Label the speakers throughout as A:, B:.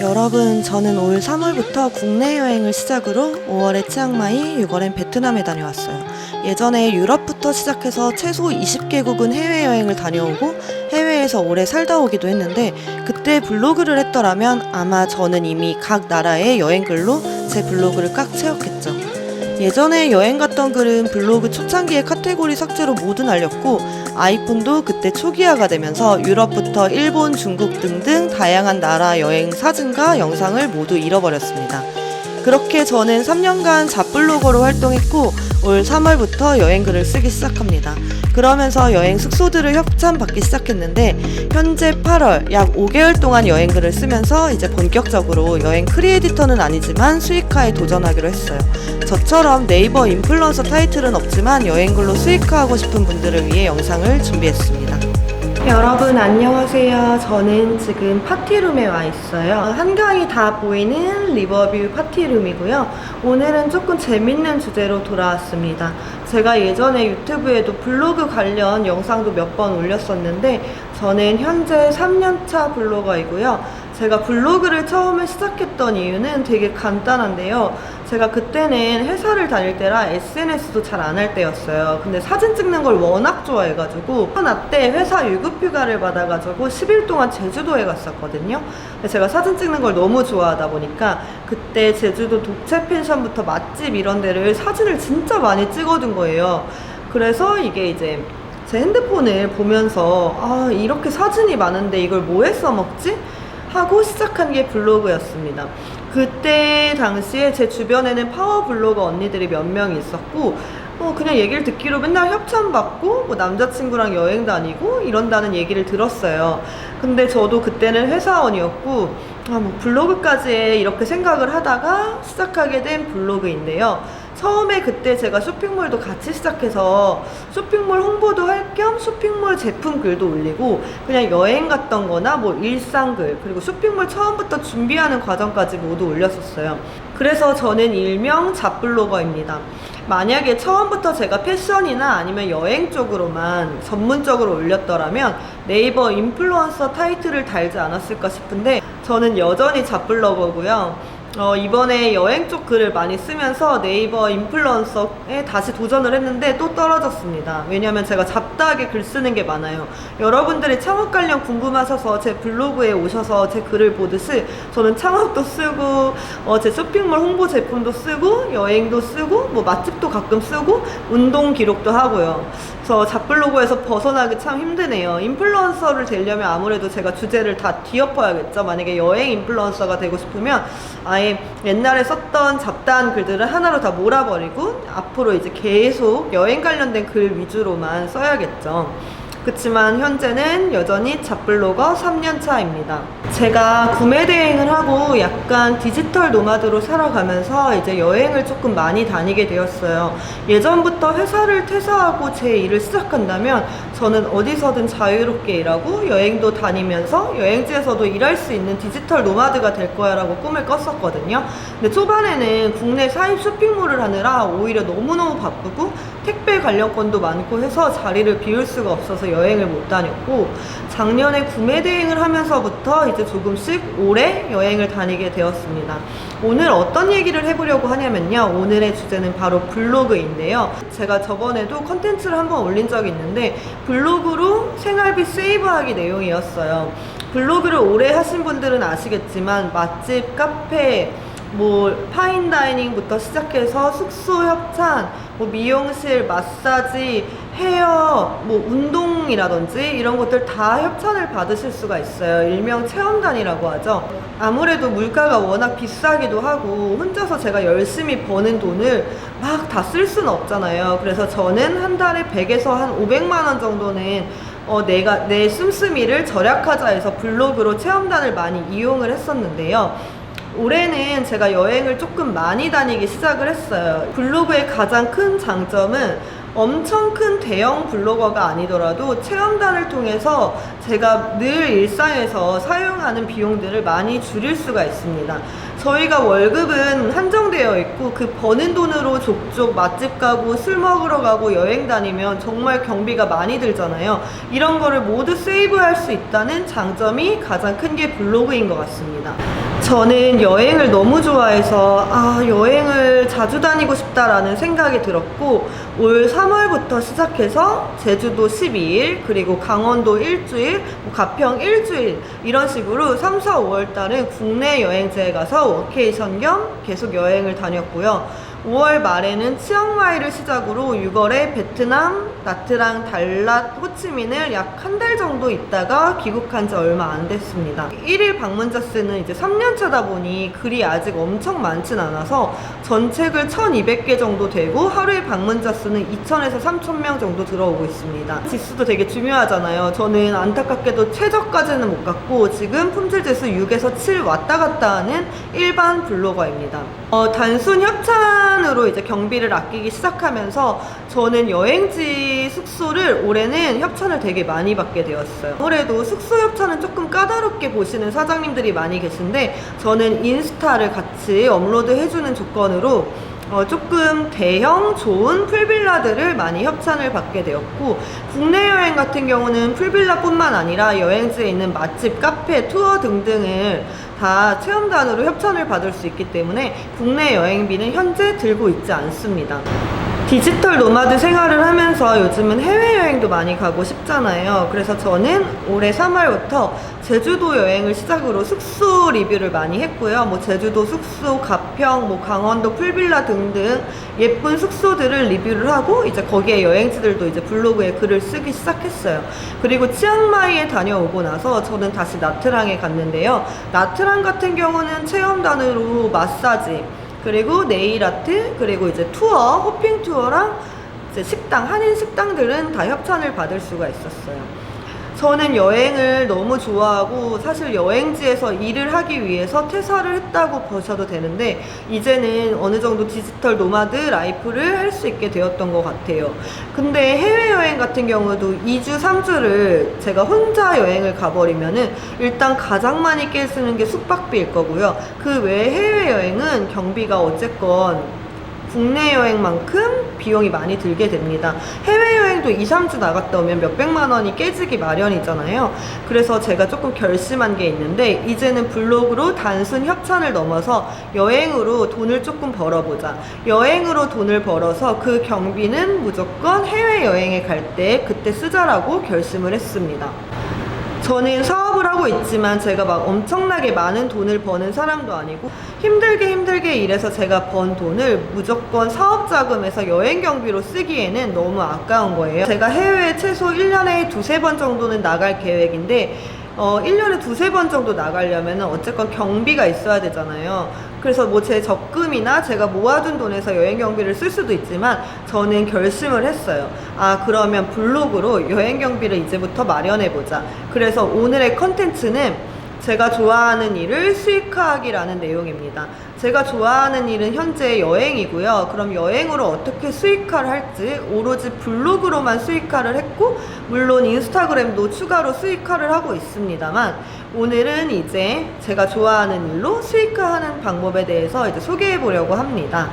A: 여러분, 저는 올 3월부터 국내 여행을 시작으로 5월에 치앙마이, 6월엔 베트남에 다녀왔어요. 예전에 유럽부터 시작해서 최소 20개국은 해외여행을 다녀오고 해외에서 오래 살다 오기도 했는데, 그때 블로그를 했더라면 아마 저는 이미 각 나라의 여행글로 제 블로그를 꽉 채웠겠죠. 예전에 여행 갔던 글은 블로그 초창기의 카테고리 삭제로 모두 날렸고, 아이폰도 그때 초기화가 되면서 유럽부터 일본, 중국 등등 다양한 나라 여행 사진과 영상을 모두 잃어버렸습니다. 그렇게 저는 3년간 잡블로거로 활동했고, 올 3월부터 여행글을 쓰기 시작합니다. 그러면서 여행 숙소들을 협찬받기 시작했는데, 현재 8월 약 5개월 동안 여행글을 쓰면서 이제 본격적으로 여행 크리에이터는 아니지만 수익화에 도전하기로 했어요. 저처럼 네이버 인플루언서 타이틀은 없지만 여행글로 수익화하고 싶은 분들을 위해 영상을 준비했습니다. 여러분 안녕하세요. 저는 지금 파티룸에 와 있어요. 한강이 다 보이는 리버뷰 파티룸이고요. 오늘은 조금 재밌는 주제로 돌아왔습니다. 제가 예전에 유튜브에도 블로그 관련 영상도 몇 번 올렸었는데, 저는 현재 3년차 블로거이고요. 제가 블로그를 처음에 시작했던 이유는 되게 간단한데요. 제가 그때는 회사를 다닐 때라 SNS도 잘 안 할 때였어요. 근데 사진 찍는 걸 워낙 좋아해가지고 코로나 때 회사 유급휴가를 받아가지고 10일 동안 제주도에 갔었거든요. 근데 제가 사진 찍는 걸 너무 좋아하다 보니까 그때 제주도 독채 펜션부터 맛집 이런 데를 사진을 진짜 많이 찍어둔 거예요. 그래서 이게 이제 제 핸드폰을 보면서 이렇게 사진이 많은데 이걸 뭐에 써먹지? 하고 시작한 게 블로그였습니다. 그때 당시에 제 주변에는 파워 블로거 언니들이 몇 명 있었고, 그냥 얘기를 듣기로 맨날 협찬받고 뭐 남자친구랑 여행 다니고 이런다는 얘기를 들었어요. 근데 저도 그때는 회사원이었고 뭐 블로그까지 이렇게 생각을 하다가 시작하게 된 블로그인데요. 처음에 그때 제가 쇼핑몰도 같이 시작해서 쇼핑몰 홍보도 할 겸 쇼핑몰 제품 글도 올리고, 그냥 여행 갔던 거나 뭐 일상 글, 그리고 쇼핑몰 처음부터 준비하는 과정까지 모두 올렸었어요. 그래서 저는 일명 잡블로거입니다. 만약에 처음부터 제가 패션이나 아니면 여행 쪽으로만 전문적으로 올렸더라면 네이버 인플루언서 타이틀을 달지 않았을까 싶은데, 저는 여전히 잡블로거고요. 이번에 여행 쪽 글을 많이 쓰면서 네이버 인플루언서에 다시 도전을 했는데 또 떨어졌습니다. 왜냐면 제가 잡다하게 글 쓰는 게 많아요. 여러분들이 창업 관련 궁금하셔서 제 블로그에 오셔서 제 글을 보듯이 저는 창업도 쓰고 제 쇼핑몰 홍보 제품도 쓰고 여행도 쓰고 뭐 맛집도 가끔 쓰고 운동 기록도 하고요. 그래서 잡블로그에서 벗어나기 참 힘드네요. 인플루언서를 되려면 아무래도 제가 주제를 다 뒤엎어야겠죠. 만약에 여행 인플루언서가 되고 싶으면 아예 옛날에 썼던 잡다한 글들을 하나로 다 몰아버리고 앞으로 이제 계속 여행 관련된 글 위주로만 써야겠죠. 그치만 현재는 여전히 잡블로거 3년차입니다. 제가 구매 대행을 하고 약간 디지털 노마드로 살아가면서 이제 여행을 조금 많이 다니게 되었어요. 예전부터 회사를 퇴사하고 제 일을 시작한다면 저는 어디서든 자유롭게 일하고 여행도 다니면서 여행지에서도 일할 수 있는 디지털 노마드가 될 거야 라고 꿈을 꿨었거든요. 근데 초반에는 국내 사입 쇼핑몰을 하느라 오히려 너무너무 바쁘고 택배 관련 건도 많고 해서 자리를 비울 수가 없어서 여행을 못 다녔고, 작년에 구매 대행을 하면서부터 이제 조금씩 오래 여행을 다니게 되었습니다. 오늘 어떤 얘기를 해보려고 하냐면요, 오늘의 주제는 바로 블로그인데요. 제가 저번에도 컨텐츠를 한번 올린 적이 있는데 블로그로 생활비 세이브하기 내용이었어요. 블로그를 오래 하신 분들은 아시겠지만 맛집, 카페, 뭐 파인다이닝부터 시작해서 숙소 협찬, 뭐 미용실, 마사지, 헤어, 뭐 운동이라든지 이런 것들 다 협찬을 받으실 수가 있어요. 일명 체험단이라고 하죠. 아무래도 물가가 워낙 비싸기도 하고 혼자서 제가 열심히 버는 돈을 막 다 쓸 수는 없잖아요. 그래서 저는 한 달에 100에서 한 500만 원 정도는 내가 내 씀씀이를 절약하자 해서 블로그로 체험단을 많이 이용을 했었는데요. 올해는 제가 여행을 조금 많이 다니기 시작을 했어요. 블로그의 가장 큰 장점은 엄청 큰 대형 블로거가 아니더라도 체험단을 통해서 제가 늘 일상에서 사용하는 비용들을 많이 줄일 수가 있습니다. 저희가 월급은 한정되어 있고 그 버는 돈으로 족족 맛집 가고 술 먹으러 가고 여행 다니면 정말 경비가 많이 들잖아요. 이런 거를 모두 세이브할 수 있다는 장점이 가장 큰 게 블로그인 것 같습니다. 저는 여행을 너무 좋아해서 여행을 자주 다니고 싶다라는 생각이 들었고, 올 3월부터 시작해서 제주도 12일, 그리고 강원도 일주일, 가평 일주일 이런 식으로 3, 4, 5월 달은 국내 여행지에 가서 워케이션 겸 계속 여행을 다녔고요. 5월 말에는 치앙마이를 시작으로 6월에 베트남, 나트랑, 달랏, 호치민을 약 한 달 정도 있다가 귀국한 지 얼마 안 됐습니다. 1일 방문자 수는 이제 3년차다 보니 글이 아직 엄청 많진 않아서 전책을 1200개 정도 되고 하루에 방문자 수는 2000에서 3000명 정도 들어오고 있습니다. 지수도 되게 중요하잖아요. 저는 안타깝게도 최저까지는 못 갔고 지금 품질 지수 6에서 7 왔다 갔다 하는 일반 블로거입니다. 단순 협찬으로 이제 경비를 아끼기 시작하면서 저는 여행지 숙소를 올해는 협찬을 되게 많이 받게 되었어요. 아무래도 숙소 협찬은 조금 까다롭게 보시는 사장님들이 많이 계신데, 저는 인스타를 같이 업로드 해주는 조건으로 조금 대형 좋은 풀빌라들을 많이 협찬을 받게 되었고, 국내 여행 같은 경우는 풀빌라뿐만 아니라 여행지에 있는 맛집, 카페, 투어 등등을 다 체험단으로 협찬을 받을 수 있기 때문에 국내 여행비는 현재 들고 있지 않습니다. 디지털 노마드 생활을 하면서 요즘은 해외여행도 많이 가고 싶잖아요. 그래서 저는 올해 3월부터 제주도 여행을 시작으로 숙소 리뷰를 많이 했고요. 제주도 숙소, 가평, 강원도 풀빌라 등등 예쁜 숙소들을 리뷰를 하고 이제 거기에 여행지들도 이제 블로그에 글을 쓰기 시작했어요. 그리고 치앙마이에 다녀오고 나서 저는 다시 나트랑에 갔는데요. 나트랑 같은 경우는 체험단으로 마사지, 그리고 네일 아트, 그리고 이제 투어, 호핑 투어랑 이제 식당, 한인 식당들은 다 협찬을 받을 수가 있었어요. 저는 여행을 너무 좋아하고 사실 여행지에서 일을 하기 위해서 퇴사를 했다고 보셔도 되는데, 이제는 어느 정도 디지털 노마드 라이프를 할 수 있게 되었던 것 같아요. 근데 해외여행 같은 경우도 2주, 3주를 제가 혼자 여행을 가버리면은 일단 가장 많이 깨지는 게 숙박비일 거고요. 그 외에 해외여행은 경비가 어쨌건 국내 여행만큼 비용이 많이 들게 됩니다. 해외여행도 2, 3주 나갔다 오면 몇백만 원이 깨지기 마련이잖아요. 그래서 제가 조금 결심한 게 있는데, 이제는 블로그로 단순 협찬을 넘어서 여행으로 돈을 조금 벌어보자. 여행으로 돈을 벌어서 그 경비는 무조건 해외여행에 갈 때 그때 쓰자라고 결심을 했습니다. 저는 사업을 하고 있지만 제가 막 엄청나게 많은 돈을 버는 사람도 아니고, 힘들게 일해서 제가 번 돈을 무조건 사업 자금에서 여행 경비로 쓰기에는 너무 아까운 거예요. 제가 해외에 최소 1년에 2-3번 정도는 나갈 계획인데 1년에 2-3번 정도 나가려면 어쨌건 경비가 있어야 되잖아요. 그래서 제 적금이나 제가 모아둔 돈에서 여행 경비를 쓸 수도 있지만, 저는 결심을 했어요. 그러면 블로그로 여행 경비를 이제부터 마련해보자. 그래서 오늘의 컨텐츠는 제가 좋아하는 일을 수익화하기라는 내용입니다. 제가 좋아하는 일은 현재 여행이고요. 그럼 여행으로 어떻게 수익화를 할지 오로지 블로그로만 수익화를 했고, 물론 인스타그램도 추가로 수익화를 하고 있습니다만, 오늘은 이제 제가 좋아하는 일로 수익화하는 방법에 대해서 이제 소개해 보려고 합니다.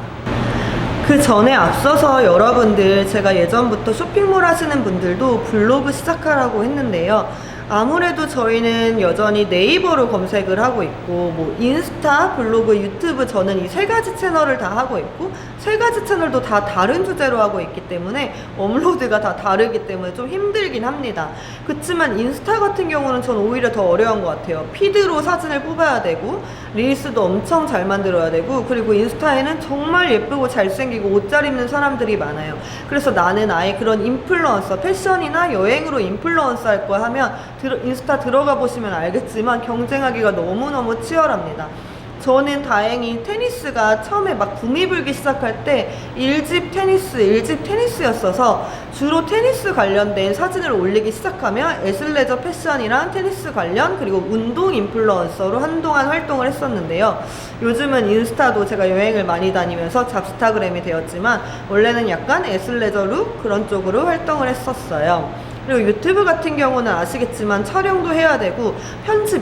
A: 그 전에 앞서서 여러분들, 제가 예전부터 쇼핑몰 하시는 분들도 블로그 시작하라고 했는데요. 아무래도 저희는 여전히 네이버로 검색을 하고 있고, 인스타, 블로그, 유튜브, 저는 이 3가지 채널을 다 하고 있고, 3가지 채널도 다 다른 주제로 하고 있기 때문에 업로드가 다 다르기 때문에 좀 힘들긴 합니다. 그치만 인스타 같은 경우는 전 오히려 더 어려운 것 같아요. 피드로 사진을 뽑아야 되고, 릴스도 엄청 잘 만들어야 되고, 그리고 인스타에는 정말 예쁘고 잘생기고 옷 잘 입는 사람들이 많아요. 그래서 나는 아예 그런 인플루언서, 패션이나 여행으로 인플루언서 할 거야 하면 인스타 들어가 보시면 알겠지만 경쟁하기가 너무너무 치열합니다. 저는 다행히 테니스가 처음에 막 붐이 불기 시작할 때 1집 테니스였어서 주로 테니스 관련된 사진을 올리기 시작하면 애슬레저 패션이랑 테니스 관련, 그리고 운동 인플루언서로 한동안 활동을 했었는데요. 요즘은 인스타도 제가 여행을 많이 다니면서 잡스타그램이 되었지만, 원래는 약간 애슬레저 룩 그런 쪽으로 활동을 했었어요. 그리고 유튜브 같은 경우는 아시겠지만 촬영도 해야 되고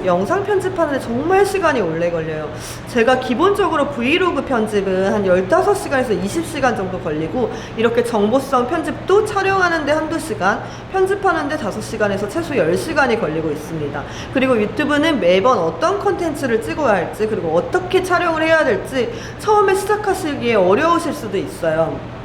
A: 영상 편집하는데 정말 시간이 오래 걸려요. 제가 기본적으로 브이로그 편집은 한 15시간에서 20시간 정도 걸리고, 이렇게 정보성 편집도 촬영하는데 한두 시간, 편집하는데 5시간에서 최소 10시간이 걸리고 있습니다. 그리고 유튜브는 매번 어떤 컨텐츠를 찍어야 할지, 그리고 어떻게 촬영을 해야 될지 처음에 시작하시기에 어려우실 수도 있어요.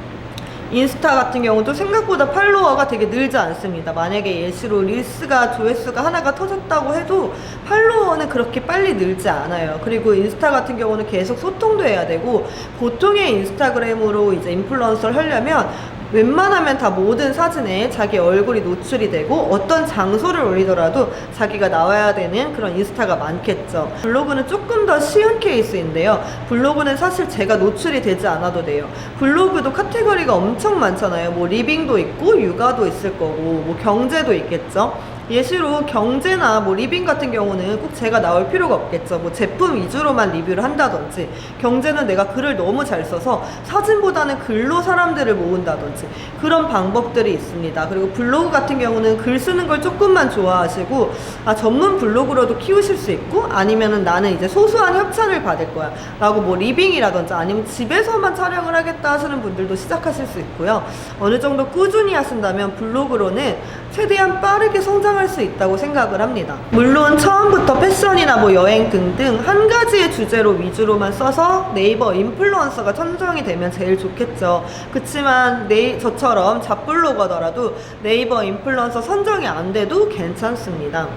A: 인스타 같은 경우도 생각보다 팔로워가 되게 늘지 않습니다. 만약에 예시로 릴스가 조회수가 하나가 터졌다고 해도 팔로워는 그렇게 빨리 늘지 않아요. 그리고 인스타 같은 경우는 계속 소통도 해야 되고, 보통의 인스타그램으로 이제 인플루언서를 하려면 웬만하면 다 모든 사진에 자기 얼굴이 노출이 되고, 어떤 장소를 올리더라도 자기가 나와야 되는 그런 인스타가 많겠죠. 블로그는 조금 더 쉬운 케이스인데요. 블로그는 사실 제가 노출이 되지 않아도 돼요. 블로그도 카테고리가 엄청 많잖아요. 뭐 리빙도 있고 육아도 있을 거고 뭐 경제도 있겠죠. 예시로 경제나 뭐 리빙 같은 경우는 꼭 제가 나올 필요가 없겠죠. 뭐 제품 위주로만 리뷰를 한다든지, 경제는 내가 글을 너무 잘 써서 사진보다는 글로 사람들을 모은다든지, 그런 방법들이 있습니다. 그리고 블로그 같은 경우는 글 쓰는 걸 조금만 좋아하시고 전문 블로그로도 키우실 수 있고, 아니면은 나는 이제 소소한 협찬을 받을 거야 라고 뭐 리빙이라든지 아니면 집에서만 촬영을 하겠다 하시는 분들도 시작하실 수 있고요. 어느 정도 꾸준히 하신다면 블로그로는 최대한 빠르게 성장할 수 있다고 생각을 합니다. 물론 처음부터 패션이나 뭐 여행 등등 한 가지의 주제로 위주로만 써서 네이버 인플루언서가 선정이 되면 제일 좋겠죠. 그치만 저처럼 잡블로거더라도 네이버 인플루언서 선정이 안 돼도 괜찮습니다.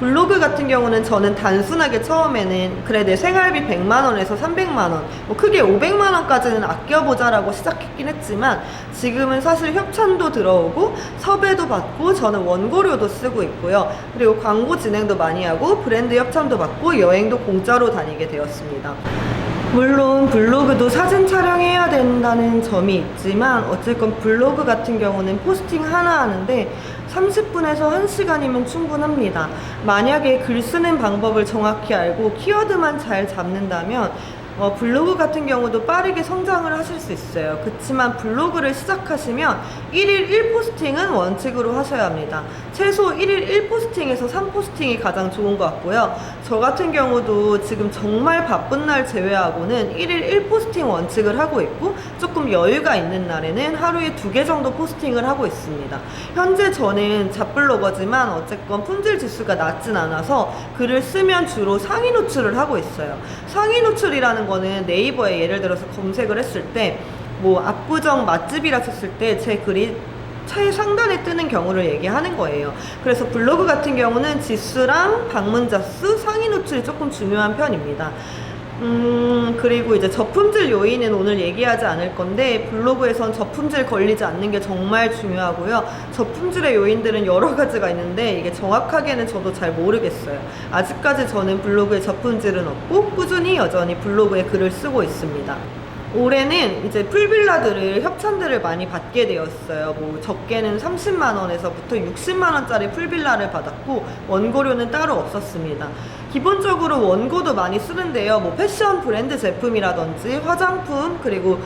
A: 블로그 같은 경우는 저는 단순하게 처음에는 그래 내 생활비 100만원에서 300만원, 뭐 크게 500만원까지는 아껴보자라고 시작했긴 했지만, 지금은 사실 협찬도 들어오고 섭외도 받고 저는 원고료도 쓰고 있고요. 그리고 광고 진행도 많이 하고 브랜드 협찬도 받고 여행도 공짜로 다니게 되었습니다. 물론 블로그도 사진 촬영해야 된다는 점이 있지만, 어쨌건 블로그 같은 경우는 포스팅 하나 하는데 30분에서 1시간이면 충분합니다. 만약에 글 쓰는 방법을 정확히 알고 키워드만 잘 잡는다면 블로그 같은 경우도 빠르게 성장을 하실 수 있어요. 그렇지만 블로그를 시작하시면 1일 1포스팅은 원칙으로 하셔야 합니다. 최소 1일 1포스팅에서 3포스팅이 가장 좋은 것 같고요. 저 같은 경우도 지금 정말 바쁜 날 제외하고는 1일 1포스팅 원칙을 하고 있고, 조금 여유가 있는 날에는 하루에 2개 정도 포스팅을 하고 있습니다. 현재 저는 잡블로거지만 어쨌건 품질 지수가 낮진 않아서 글을 쓰면 주로 상위 노출을 하고 있어요. 상위 노출이라는 거는 네이버에 예를 들어서 검색을 했을 때 뭐 압구정 맛집이라 쳤을 때 제 글이 최상단에 뜨는 경우를 얘기하는 거예요. 그래서 블로그 같은 경우는 지수랑 방문자 수, 상위 노출이 조금 중요한 편입니다. 그리고 이제 저품질 요인은 오늘 얘기하지 않을 건데, 블로그에선 저품질 걸리지 않는 게 정말 중요하고요. 저품질의 요인들은 여러 가지가 있는데 이게 정확하게는 저도 잘 모르겠어요. 아직까지 저는 블로그에 저품질은 없고 꾸준히 여전히 블로그에 글을 쓰고 있습니다. 올해는 이제 풀빌라들을 협찬들을 많이 받게 되었어요. 뭐 적게는 30만원에서부터 60만원짜리 풀빌라를 받았고, 원고료는 따로 없었습니다. 기본적으로 원고도 많이 쓰는데요. 뭐 패션 브랜드 제품이라든지 화장품, 그리고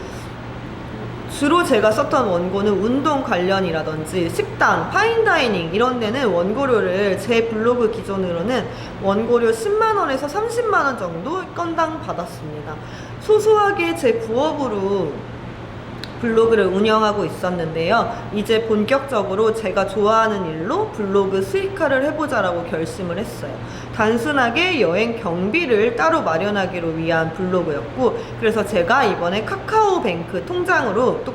A: 주로 제가 썼던 원고는 운동 관련이라든지 식당, 파인다이닝 이런 데는 원고료를 제 블로그 기준으로는 원고료 10만원에서 30만원 정도 건당 받았습니다. 소소하게 제 부업으로 블로그를 운영하고 있었는데요. 이제 본격적으로 제가 좋아하는 일로 블로그 수익화를 해보자라고 결심을 했어요. 단순하게 여행 경비를 따로 마련하기로 위한 블로그였고, 그래서 제가 이번에 카카오뱅크 통장으로 또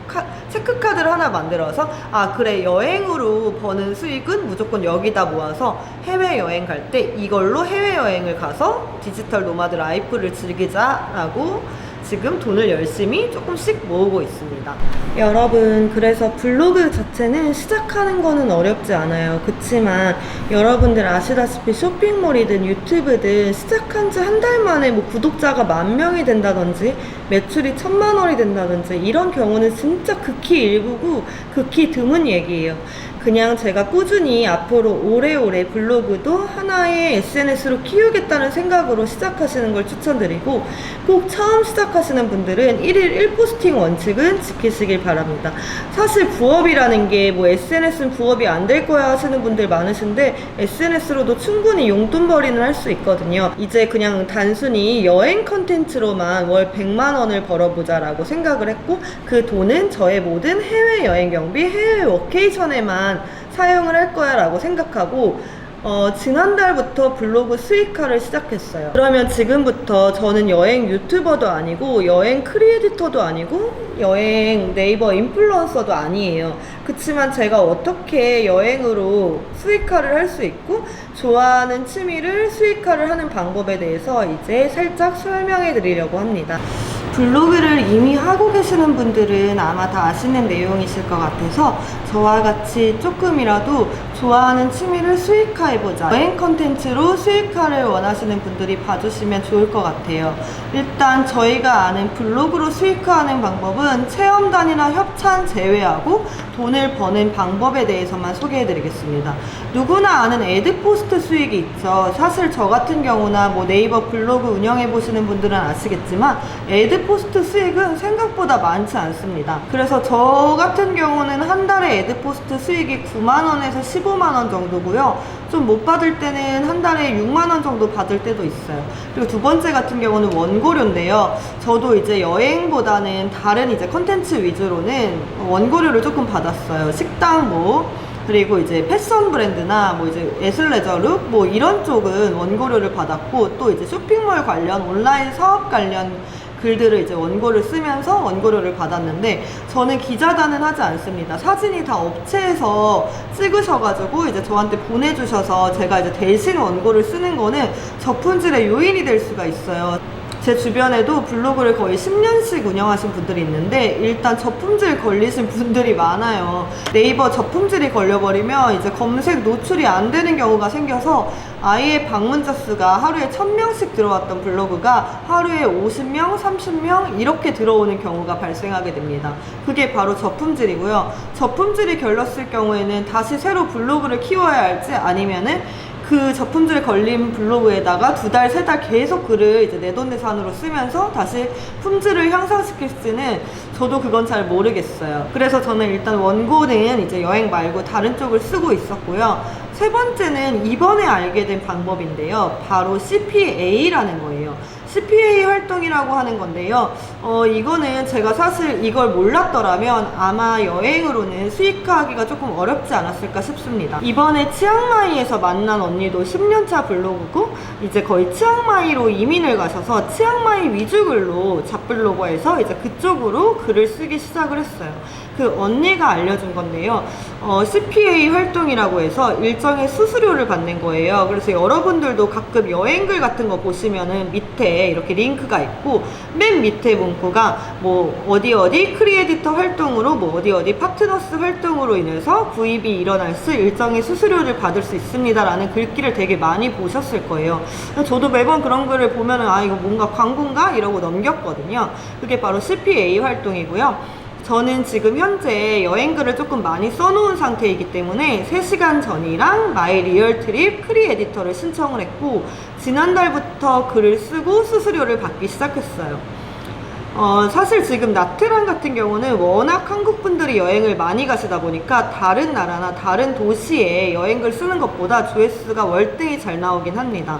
A: 체크카드를 하나 만들어서 그래 여행으로 버는 수익은 무조건 여기다 모아서 해외여행 갈 때 이걸로 해외여행을 가서 디지털 노마드 라이프를 즐기자라고 지금 돈을 열심히 조금씩 모으고 있습니다. 여러분, 그래서 블로그 자체는 시작하는 거는 어렵지 않아요. 그치만 여러분들 아시다시피 쇼핑몰이든 유튜브든 시작한 지 한 달 만에 뭐 구독자가 10,000명이 된다든지 매출이 1,000만 원이 된다든지 이런 경우는 진짜 극히 일부고 극히 드문 얘기예요. 그냥 제가 꾸준히 앞으로 오래오래 블로그도 하나의 SNS로 키우겠다는 생각으로 시작하시는 걸 추천드리고, 꼭 처음 시작하시는 분들은 1일 1포스팅 원칙은 지키시길 바랍니다. 사실 부업이라는 게 뭐 SNS는 부업이 안 될 거야 하시는 분들 많으신데, SNS로도 충분히 용돈벌이는 할 수 있거든요. 이제 그냥 단순히 여행 컨텐츠로만 월 100만 원을 벌어보자 라고 생각을 했고, 그 돈은 저의 모든 해외여행 경비, 해외 워케이션에만 사용을 할 거야 라고 생각하고, 지난달부터 블로그 수익화를 시작했어요. 그러면 지금부터 저는 여행 유튜버도 아니고 여행 크리에이터도 아니고 여행 네이버 인플루언서도 아니에요. 그치만 제가 어떻게 여행으로 수익화를 할 수 있고 좋아하는 취미를 수익화를 하는 방법에 대해서 이제 살짝 설명해 드리려고 합니다. 블로그를 이미 하고 계시는 분들은 아마 다 아시는 내용이실 것 같아서 저와 같이 조금이라도 좋아하는 취미를 수익화해보자, 여행 컨텐츠로 수익화를 원하시는 분들이 봐주시면 좋을 것 같아요. 일단 저희가 아는 블로그로 수익화하는 방법은 체험단이나 협찬 제외하고 돈을 버는 방법에 대해서만 소개해드리겠습니다. 누구나 아는 애드포스트 수익이 있죠. 사실 저 같은 경우나 뭐 네이버 블로그 운영해보시는 분들은 아시겠지만 애드포스트 수익은 생각보다 많지 않습니다. 그래서 저 같은 경우는 한 달에 애드포스트 수익이 9만원에서 15만원 정도고요. 좀 못 받을 때는 한 달에 6만원 정도 받을 때도 있어요. 그리고 두 번째 같은 경우는 원고료인데요. 저도 이제 여행보다는 다른 이제 컨텐츠 위주로는 원고료를 조금 받았어요. 식당 그리고 이제 패션 브랜드나 뭐 이제 에슬레저룩 뭐 이런 쪽은 원고료를 받았고, 또 이제 쇼핑몰 관련 온라인 사업 관련 글들을 이제 원고를 쓰면서 원고료를 받았는데, 저는 기자단은 하지 않습니다. 사진이 다 업체에서 찍으셔가지고 이제 저한테 보내주셔서 제가 이제 대신 원고를 쓰는 거는 저품질의 요인이 될 수가 있어요. 제 주변에도 블로그를 거의 10년씩 운영하신 분들이 있는데 일단 저품질 걸리신 분들이 많아요. 네이버 저품질이 걸려버리면 이제 검색 노출이 안 되는 경우가 생겨서 아예 방문자 수가 하루에 1000명씩 들어왔던 블로그가 하루에 50명, 30명 이렇게 들어오는 경우가 발생하게 됩니다. 그게 바로 저품질이고요. 저품질이 결렸을 경우에는 다시 새로 블로그를 키워야 할지, 아니면은 그 저품질 걸린 블로그에다가 2달, 3달 계속 글을 이제 내돈내산으로 쓰면서 다시 품질을 향상시킬지는 저도 그건 잘 모르겠어요. 그래서 저는 일단 원고는 이제 여행 말고 다른 쪽을 쓰고 있었고요. 세 번째는 이번에 알게 된 방법인데요. 바로 CPA라는 거예요. CPA 활동이라고 하는 건데요. 이거는 제가 사실 이걸 몰랐더라면 아마 여행으로는 수익화하기가 조금 어렵지 않았을까 싶습니다. 이번에 치앙마이에서 만난 언니도 10년차 블로그고 이제 거의 치앙마이로 이민을 가셔서 치앙마이 위주 글로 잡블로거에서 이제 그쪽으로 글을 쓰기 시작을 했어요. 그 언니가 알려준 건데요. CPA 활동이라고 해서 일정의 수수료를 받는 거예요. 그래서 여러분들도 가끔 여행글 같은 거 보시면은 밑에 이렇게 링크가 있고, 맨 밑에 문구가 뭐 어디 크리에이터 활동으로 뭐 어디 파트너스 활동으로 인해서 구입이 일어날 수 일정의 수수료를 받을 수 있습니다 라는 글귀를 되게 많이 보셨을 거예요. 저도 매번 그런 글을 보면은 이거 뭔가 광고인가? 이러고 넘겼거든요. 그게 바로 CPA 활동이고요. 저는 지금 현재 여행글을 조금 많이 써놓은 상태이기 때문에 3시간 전이랑 마이 리얼 트립 크리에디터를 신청을 했고, 지난달부터 글을 쓰고 수수료를 받기 시작했어요. 사실 지금 나트랑 같은 경우는 워낙 한국 분들이 여행을 많이 가시다 보니까 다른 나라나 다른 도시에 여행글 쓰는 것보다 조회수가 월등히 잘 나오긴 합니다.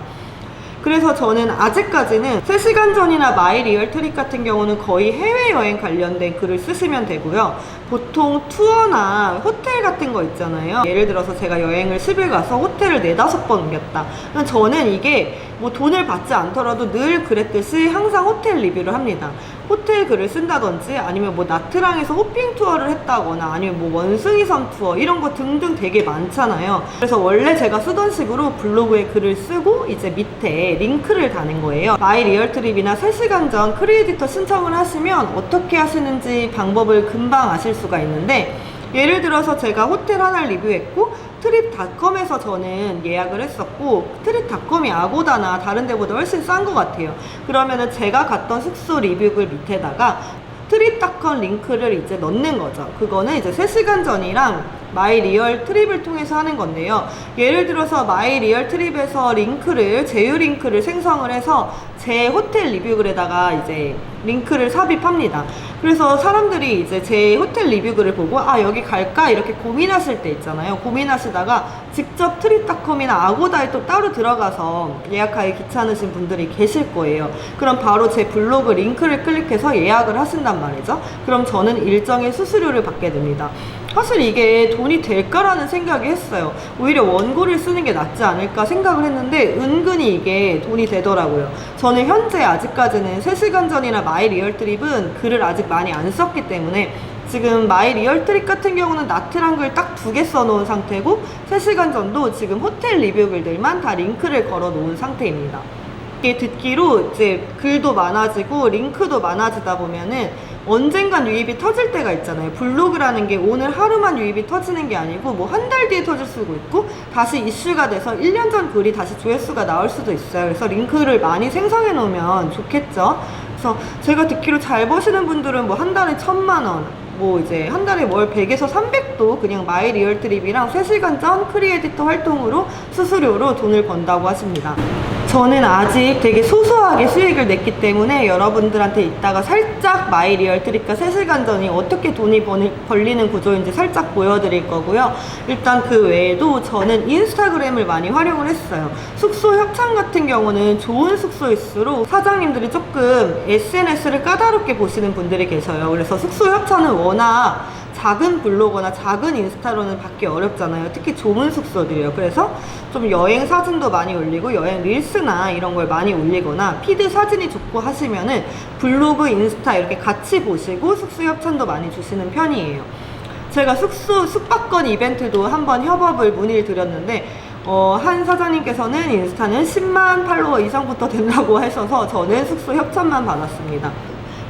A: 그래서 저는 아직까지는 3시간 전이나 마이 리얼 트립 같은 경우는 거의 해외여행 관련된 글을 쓰시면 되고요. 보통 투어나 호텔 같은 거 있잖아요. 예를 들어서 제가 여행을 10일 가서 호텔을 4-5번 옮겼다. 저는 이게 뭐 돈을 받지 않더라도 늘 그랬듯이 항상 호텔 리뷰를 합니다. 호텔 글을 쓴다든지, 아니면 뭐 나트랑에서 호핑 투어를 했다거나, 아니면 뭐 원숭이섬 투어 이런 거 등등 되게 많잖아요. 그래서 원래 제가 쓰던 식으로 블로그에 글을 쓰고 이제 밑에 링크를 다는 거예요. 마이 리얼 트립이나 3시간 전 크리에이터 신청을 하시면 어떻게 하시는지 방법을 금방 아실 수가 있는데, 예를 들어서 제가 호텔 하나를 리뷰했고 트립닷컴에서 저는 예약을 했었고, 트립닷컴이 아고다나 다른 데보다 훨씬 싼 것 같아요. 그러면은 제가 갔던 숙소 리뷰글 밑에다가 트립닷컴 링크를 이제 넣는 거죠. 그거는 이제 3시간 전이랑 마이 리얼 트립을 통해서 하는 건데요. 예를 들어서 마이 리얼 트립에서 제휴 링크를 생성을 해서 제 호텔 리뷰글에다가 이제 링크를 삽입합니다. 그래서 사람들이 이제 제 호텔 리뷰글을 보고 여기 갈까 이렇게 고민하실 때 있잖아요. 고민하시다가 직접 트립닷컴이나 아고다에 또 따로 들어가서 예약하기 귀찮으신 분들이 계실 거예요. 그럼 바로 제 블로그 링크를 클릭해서 예약을 하신단 말이죠. 그럼 저는 일정의 수수료를 받게 됩니다. 사실 이게 돈이 될까라는 생각이 했어요. 오히려 원고를 쓰는 게 낫지 않을까 생각을 했는데 은근히 이게 돈이 되더라고요. 저는 현재 아직까지는 3시간 전이나 마이 리얼 트립은 글을 아직 많이 안 썼기 때문에 지금 마이 리얼 트립 같은 경우는 나트랑 글 딱 2개 써놓은 상태고 3시간 전도 지금 호텔 리뷰 글들만 다 링크를 걸어 놓은 상태입니다. 이게 듣기로 이제 글도 많아지고 링크도 많아지다 보면은 언젠간 유입이 터질 때가 있잖아요. 블로그라는 게 오늘 하루만 유입이 터지는 게 아니고 뭐 한 달 뒤에 터질 수도 있고 다시 이슈가 돼서 1년 전 글이 다시 조회수가 나올 수도 있어요. 그래서 링크를 많이 생성해 놓으면 좋겠죠. 그래서 제가 듣기로 잘 버시는 분들은 뭐 한 달에 1,000만 원, 뭐 이제 한 달에 월 100에서 300도 그냥 마이 리얼 트립이랑 3시간 전 크리에디터 활동으로 수수료로 돈을 번다고 하십니다. 저는 아직 되게 소소하게 수익을 냈기 때문에 여러분들한테 이따가 살짝 마이 리얼 트립과 3시간 전이 어떻게 돈이 벌리는 구조인지 살짝 보여드릴 거고요. 일단 그 외에도 저는 인스타그램을 많이 활용을 했어요. 숙소 협찬 같은 경우는 좋은 숙소일수록 사장님들이 조금 SNS를 까다롭게 보시는 분들이 계셔요. 그래서 숙소 협찬은 워낙 작은 블로거나 작은 인스타로는 받기 어렵잖아요. 특히 좋은 숙소들이요. 그래서 좀 여행 사진도 많이 올리고 여행 릴스나 이런 걸 많이 올리거나 피드 사진이 좋고 하시면은 블로그, 인스타 이렇게 같이 보시고 숙소 협찬도 많이 주시는 편이에요. 제가 숙박권 이벤트도 한번 협업을 문의를 드렸는데 한 사장님께서는 인스타는 10만 팔로워 이상부터 된다고 하셔서 저는 숙소 협찬만 받았습니다.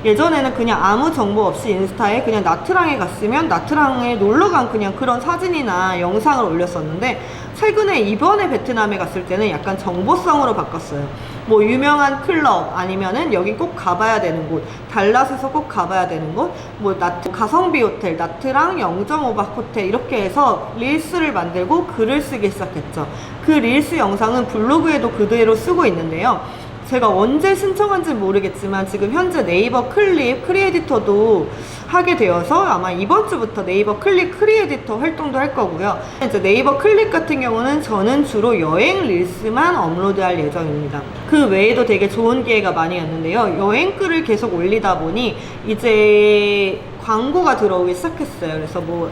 A: 예전에는 그냥 아무 정보 없이 인스타에 그냥 나트랑에 갔으면 나트랑에 놀러간 그냥 그런 사진이나 영상을 올렸었는데 최근에 이번에 베트남에 갔을 때는 약간 정보성으로 바꿨어요. 뭐 유명한 클럽 아니면은 여기 꼭 가봐야 되는 곳, 달랏에서 꼭 가봐야 되는 곳, 뭐 가성비 호텔, 나트랑 0.5박 호텔 이렇게 해서 릴스를 만들고 글을 쓰기 시작했죠. 그 릴스 영상은 블로그에도 그대로 쓰고 있는데요. 제가 언제 신청한지는 모르겠지만 지금 현재 네이버 클립 크리에디터도 하게 되어서 아마 이번 주부터 네이버 클립 크리에디터 활동도 할 거고요. 이제 네이버 클립 같은 경우는 저는 주로 여행 릴스만 업로드할 예정입니다. 그 외에도 되게 좋은 기회가 많이 왔는데요. 여행 글을 계속 올리다 보니 이제 광고가 들어오기 시작했어요. 그래서 뭐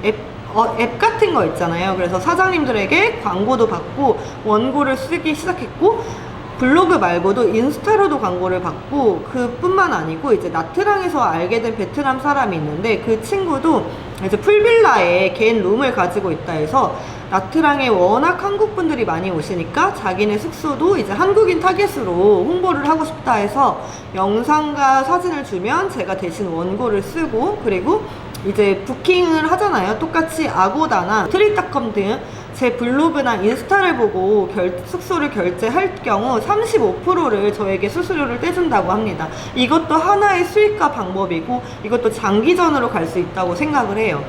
A: 앱 같은 거 있잖아요. 그래서 사장님들에게 광고도 받고 원고를 쓰기 시작했고 블로그 말고도 인스타로도 광고를 받고 그뿐만 아니고 이제 나트랑에서 알게 된 베트남 사람이 있는데 그 친구도 이제 풀빌라에 개인 룸을 가지고 있다 해서 나트랑에 워낙 한국 분들이 많이 오시니까 자기네 숙소도 이제 한국인 타겟으로 홍보를 하고 싶다 해서 영상과 사진을 주면 제가 대신 원고를 쓰고 그리고 이제 부킹을 하잖아요. 똑같이 아고다나 트립닷컴 등 제 블로그나 인스타를 보고 숙소를 결제할 경우 35%를 저에게 수수료를 떼준다고 합니다. 이것도 하나의 수익화 방법이고 이것도 장기전으로 갈 수 있다고 생각을 해요.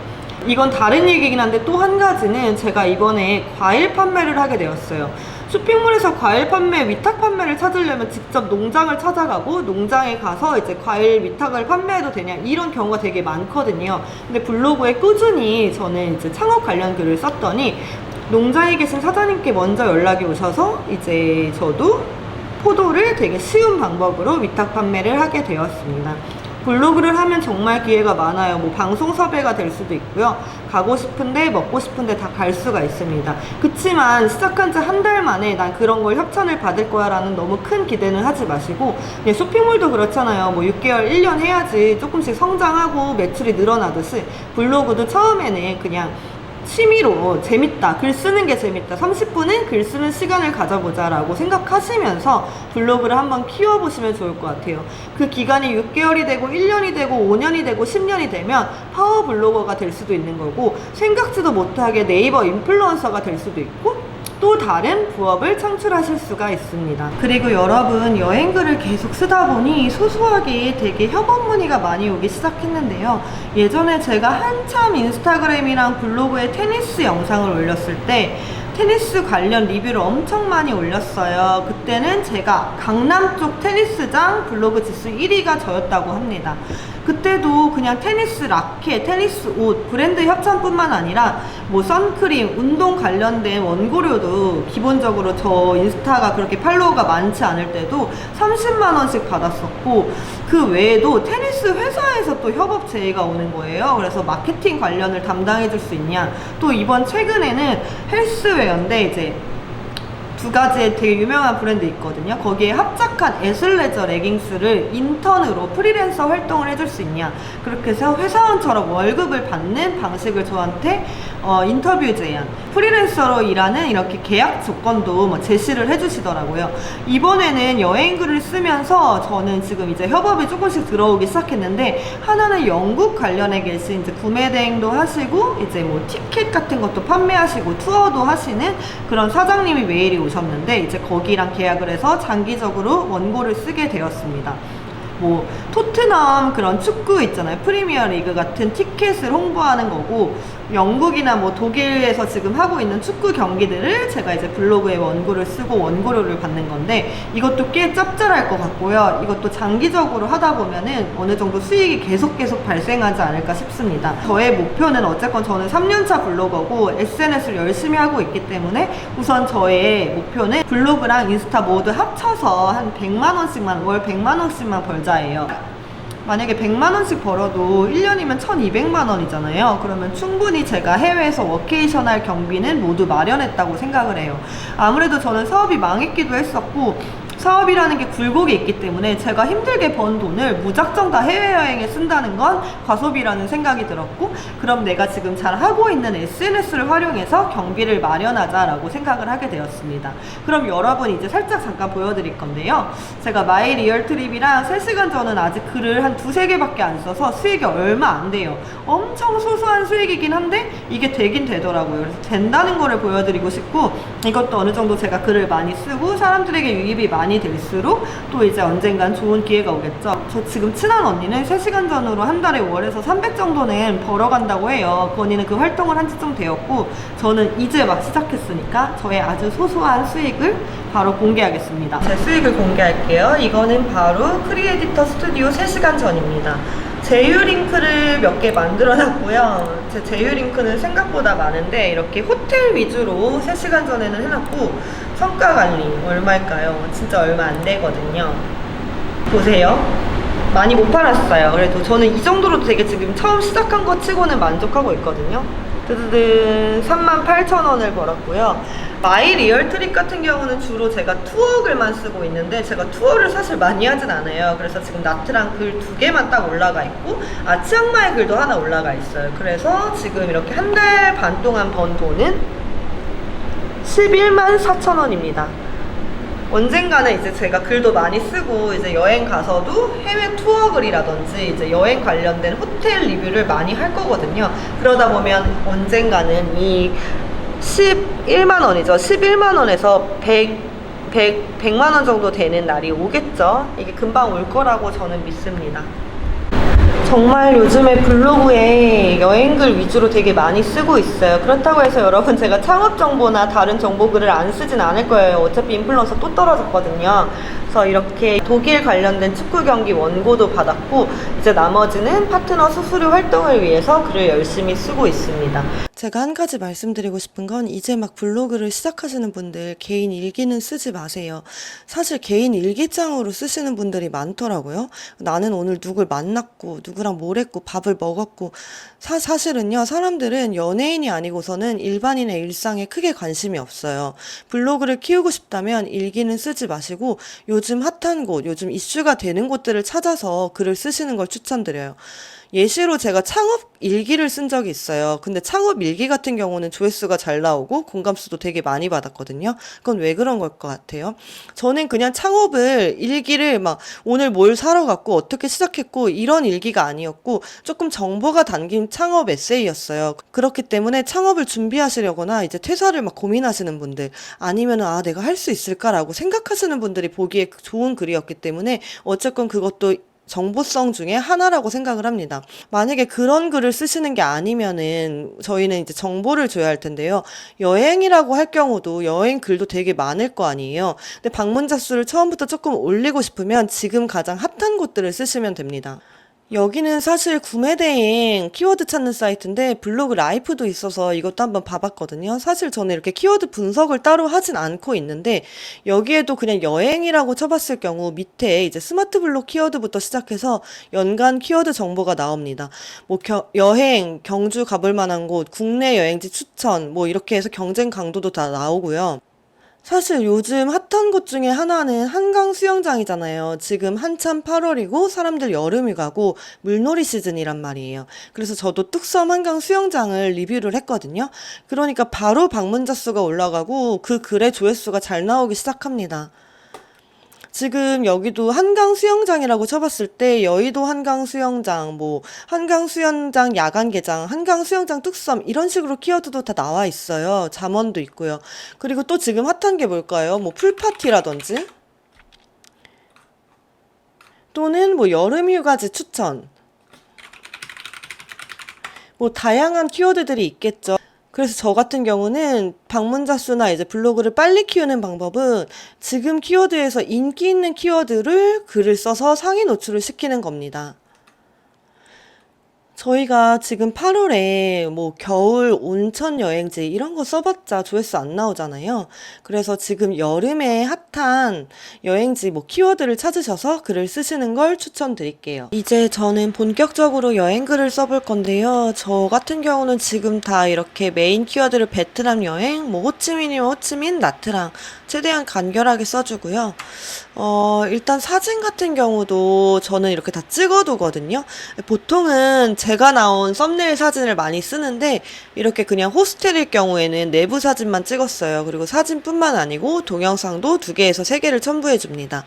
A: 이건 다른 얘기긴 한데 또 한 가지는 제가 이번에 과일 판매를 하게 되었어요. 쇼핑몰에서 과일 판매, 위탁 판매를 찾으려면 직접 농장을 찾아가고 농장에 가서 이제 과일 위탁을 판매해도 되냐 이런 경우가 되게 많거든요. 근데 블로그에 꾸준히 저는 이제 창업 관련 글을 썼더니 농장에 계신 사장님께 먼저 연락이 오셔서 이제 저도 포도를 되게 쉬운 방법으로 위탁 판매를 하게 되었습니다. 블로그를 하면 정말 기회가 많아요. 뭐 방송 섭외가 될 수도 있고요. 가고 싶은데 먹고 싶은데 다 갈 수가 있습니다. 그치만 시작한 지 한 달 만에 난 그런 걸 협찬을 받을 거야 라는 너무 큰 기대는 하지 마시고 쇼핑몰도 그렇잖아요. 뭐 6개월, 1년 해야지 조금씩 성장하고 매출이 늘어나듯이 블로그도 처음에는 그냥 취미로 재밌다, 글 쓰는 게 재밌다, 30분은 글 쓰는 시간을 가져보자 라고 생각하시면서 블로그를 한번 키워보시면 좋을 것 같아요. 그 기간이 6개월이 되고 1년이 되고 5년이 되고 10년이 되면 파워 블로거가 될 수도 있는 거고 생각지도 못하게 네이버 인플루언서가 될 수도 있고 또 다른 부업을 창출하실 수가 있습니다. 그리고 여러분, 여행글을 계속 쓰다 보니 소소하게 되게 협업 문의가 많이 오기 시작했는데요. 예전에 제가 한참 인스타그램이랑 블로그에 테니스 영상을 올렸을 때 테니스 관련 리뷰를 엄청 많이 올렸어요. 그때는 제가 강남 쪽 테니스장 블로그 지수 1위가 저였다고 합니다. 그때도 그냥 테니스 라켓, 테니스 옷, 브랜드 협찬뿐만 아니라 뭐 선크림, 운동 관련된 원고료도 기본적으로 저 인스타가 그렇게 팔로워가 많지 않을 때도 30만 원씩 받았었고, 그 외에도 테니스 회사에서 또 협업 제의가 오는 거예요. 그래서 마케팅 관련을 담당해 줄 수 있냐. 또 이번 최근에는 헬스웨어인데 이제 두 가지의 되게 유명한 브랜드 있거든요. 거기에 합작한 애슬레저 레깅스를 인턴으로 프리랜서 활동을 해줄 수 있냐. 그렇게 해서 회사원처럼 월급을 받는 방식을 저한테 인터뷰 제안, 프리랜서로 일하는 이렇게 계약 조건도 뭐 제시를 해주시더라고요. 이번에는 여행글을 쓰면서 저는 지금 이제 협업이 조금씩 들어오기 시작했는데, 하나는 영국 관련해 계신 이제 구매 대행도 하시고 이제 뭐 티켓 같은 것도 판매하시고 투어도 하시는 그런 사장님이 메일이 오셨는데, 이제 거기랑 계약을 해서 장기적으로 원고를 쓰게 되었습니다. 뭐 토트넘 그런 축구 있잖아요. 프리미어 리그 같은 티켓을 홍보하는 거고, 영국이나 뭐 독일에서 지금 하고 있는 축구 경기들을 제가 이제 블로그에 원고를 쓰고 원고료를 받는 건데, 이것도 꽤 짭짤할 것 같고요. 이것도 장기적으로 하다 보면은 어느 정도 수익이 계속 발생하지 않을까 싶습니다. 저의 목표는 어쨌건 저는 3년차 블로거고 SNS를 열심히 하고 있기 때문에 우선 저의 목표는 블로그랑 인스타 모두 합쳐서 한 100만 원씩만, 월 100만 원씩만 벌자예요. 만약에 100만 원씩 벌어도 1년이면 1200만 원이잖아요. 그러면 충분히 제가 해외에서 워케이션 할 경비는 모두 마련했다고 생각을 해요. 아무래도 저는 사업이 망했기도 했었고, 사업이라는 게 굴곡이 있기 때문에 제가 힘들게 번 돈을 무작정 다 해외여행에 쓴다는 건 과소비라는 생각이 들었고, 그럼 내가 지금 잘 하고 있는 SNS를 활용해서 경비를 마련하자라고 생각을 하게 되었습니다. 그럼 여러분, 이제 살짝 잠깐 보여드릴 건데요. 제가 마이 리얼 트립이랑 3시간 전은 아직 글을 한 2-3개밖에 안 써서 수익이 얼마 안 돼요. 엄청 소소한 수익이긴 한데 이게 되긴 되더라고요. 그래서 된다는 거를 보여드리고 싶고, 이것도 어느 정도 제가 글을 많이 쓰고 사람들에게 유입이 많이 될수록 또 이제 언젠간 좋은 기회가 오겠죠. 저 지금 친한 언니는 3시간 전으로 한 달에 월에서 300 정도는 벌어간다고 해요. 그 언니는 그 활동을 한 지 좀 되었고, 저는 이제 막 시작했으니까 저의 아주 소소한 수익을 바로 공개하겠습니다. 제 수익을 공개할게요. 이거는 바로 크리에디터 스튜디오 3시간 전입니다. 제휴 링크를 몇 개 만들어 놨고요. 제 제휴 링크는 생각보다 많은데 이렇게 호텔 위주로 3시간 전에는 해놨고, 성과 관리 얼마일까요? 진짜 얼마 안 되거든요. 보세요. 많이 못 팔았어요. 그래도 저는 이 정도로 되게 지금 처음 시작한 거 치고는 만족하고 있거든요. 드드드 38,000원을 벌었고요. 마이 리얼 트립 같은 경우는 주로 제가 투어 글만 쓰고 있는데, 제가 투어를 사실 많이 하진 않아요. 그래서 지금 나트랑 글 2개만 딱 올라가 있고, 치앙마이 글도 하나 올라가 있어요. 그래서 지금 이렇게 한 달 반 동안 번 돈은 11만 4천원입니다. 언젠가는 이제 제가 글도 많이 쓰고 이제 여행 가서도 해외 투어 글이라든지 이제 여행 관련된 호텔 리뷰를 많이 할 거거든요. 그러다 보면 언젠가는 이 11만 원이죠. 11만 원에서 100만 원 정도 되는 날이 오겠죠. 이게 금방 올 거라고 저는 믿습니다. 정말 요즘에 블로그에 여행글 위주로 되게 많이 쓰고 있어요. 그렇다고 해서 여러분, 제가 창업 정보나 다른 정보글을 안 쓰진 않을 거예요. 어차피 인플루언서 또 떨어졌거든요. 그래서 이렇게 독일 관련된 축구 경기 원고도 받았고, 이제 나머지는 파트너 수수료 활동을 위해서 글을 열심히 쓰고 있습니다. 제가 한 가지 말씀드리고 싶은 건, 이제 막 블로그를 시작하시는 분들 개인 일기는 쓰지 마세요. 사실 개인 일기장으로 쓰시는 분들이 많더라고요. 나는 오늘 누굴 만났고 누구랑 뭘 했고 밥을 먹었고, 사실은요, 사람들은 연예인이 아니고서는 일반인의 일상에 크게 관심이 없어요. 블로그를 키우고 싶다면 일기는 쓰지 마시고 요즘 핫한 곳, 요즘 이슈가 되는 곳들을 찾아서 글을 쓰시는 걸 추천드려요. 예시로 제가 창업 일기를 쓴 적이 있어요. 근데 창업 일기 같은 경우는 조회수가 잘 나오고 공감수도 되게 많이 받았거든요. 그건 왜 그런 걸 것 같아요? 저는 그냥 창업을 일기를 막 오늘 뭘 사러 갔고 어떻게 시작했고 이런 일기가 아니었고 조금 정보가 담긴 창업 에세이였어요. 그렇기 때문에 창업을 준비하시려거나 이제 퇴사를 막 고민하시는 분들 아니면은 아 내가 할 수 있을까라고 생각하시는 분들이 보기에 좋은 글이었기 때문에 어쨌건 그것도 정보성 중에 하나라고 생각을 합니다. 만약에 그런 글을 쓰시는 게 아니면은 저희는 이제 정보를 줘야 할 텐데요. 여행이라고 할 경우도 여행 글도 되게 많을 거 아니에요. 근데 방문자 수를 처음부터 조금 올리고 싶으면 지금 가장 핫한 곳들을 쓰시면 됩니다. 여기는 사실 구매대행 키워드 찾는 사이트인데 블로그 라이프도 있어서 이것도 한번 봐봤거든요. 사실 저는 이렇게 키워드 분석을 따로 하진 않고 있는데 여기에도 그냥 여행이라고 쳐봤을 경우 밑에 이제 스마트 블록 키워드부터 시작해서 연간 키워드 정보가 나옵니다. 뭐 여행, 경주 가볼 만한 곳, 국내 여행지 추천 뭐 이렇게 해서 경쟁 강도도 다 나오고요. 사실 요즘 핫한 곳 중에 하나는 한강 수영장이잖아요. 지금 한참 8월이고 사람들 여름이 가고 물놀이 시즌이란 말이에요. 그래서 저도 뚝섬 한강 수영장을 리뷰를 했거든요. 그러니까 바로 방문자 수가 올라가고 그 글의 조회수가 잘 나오기 시작합니다. 지금 여기도 한강 수영장이라고 쳐봤을 때 여의도 한강 수영장, 뭐 한강 수영장 야간 개장, 한강 수영장 뚝섬 이런 식으로 키워드도 다 나와 있어요. 잠원도 있고요. 그리고 또 지금 핫한 게 뭘까요? 뭐 풀파티라든지 또는 뭐 여름 휴가지 추천 뭐 다양한 키워드들이 있겠죠. 그래서 저 같은 경우는 방문자 수나 이제 블로그를 빨리 키우는 방법은 지금 키워드에서 인기 있는 키워드를 글을 써서 상위 노출을 시키는 겁니다. 저희가 지금 8월에 뭐 겨울 온천 여행지 이런 거 써봤자 조회수 안 나오잖아요. 그래서 지금 여름에 핫한 여행지 뭐 키워드를 찾으셔서 글을 쓰시는 걸 추천드릴게요. 이제 저는 본격적으로 여행 글을 써볼 건데요. 저 같은 경우는 지금 다 이렇게 메인 키워드를 베트남 여행, 뭐 호치민이면 호치민, 나트랑 최대한 간결하게 써주고요. 일단 사진 같은 경우도 저는 이렇게 다 찍어두거든요. 보통은 제가 나온 썸네일 사진을 많이 쓰는데 이렇게 그냥 호스텔일 경우에는 내부 사진만 찍었어요. 그리고 사진뿐만 아니고 동영상도 2개에서 3개를 첨부해 줍니다.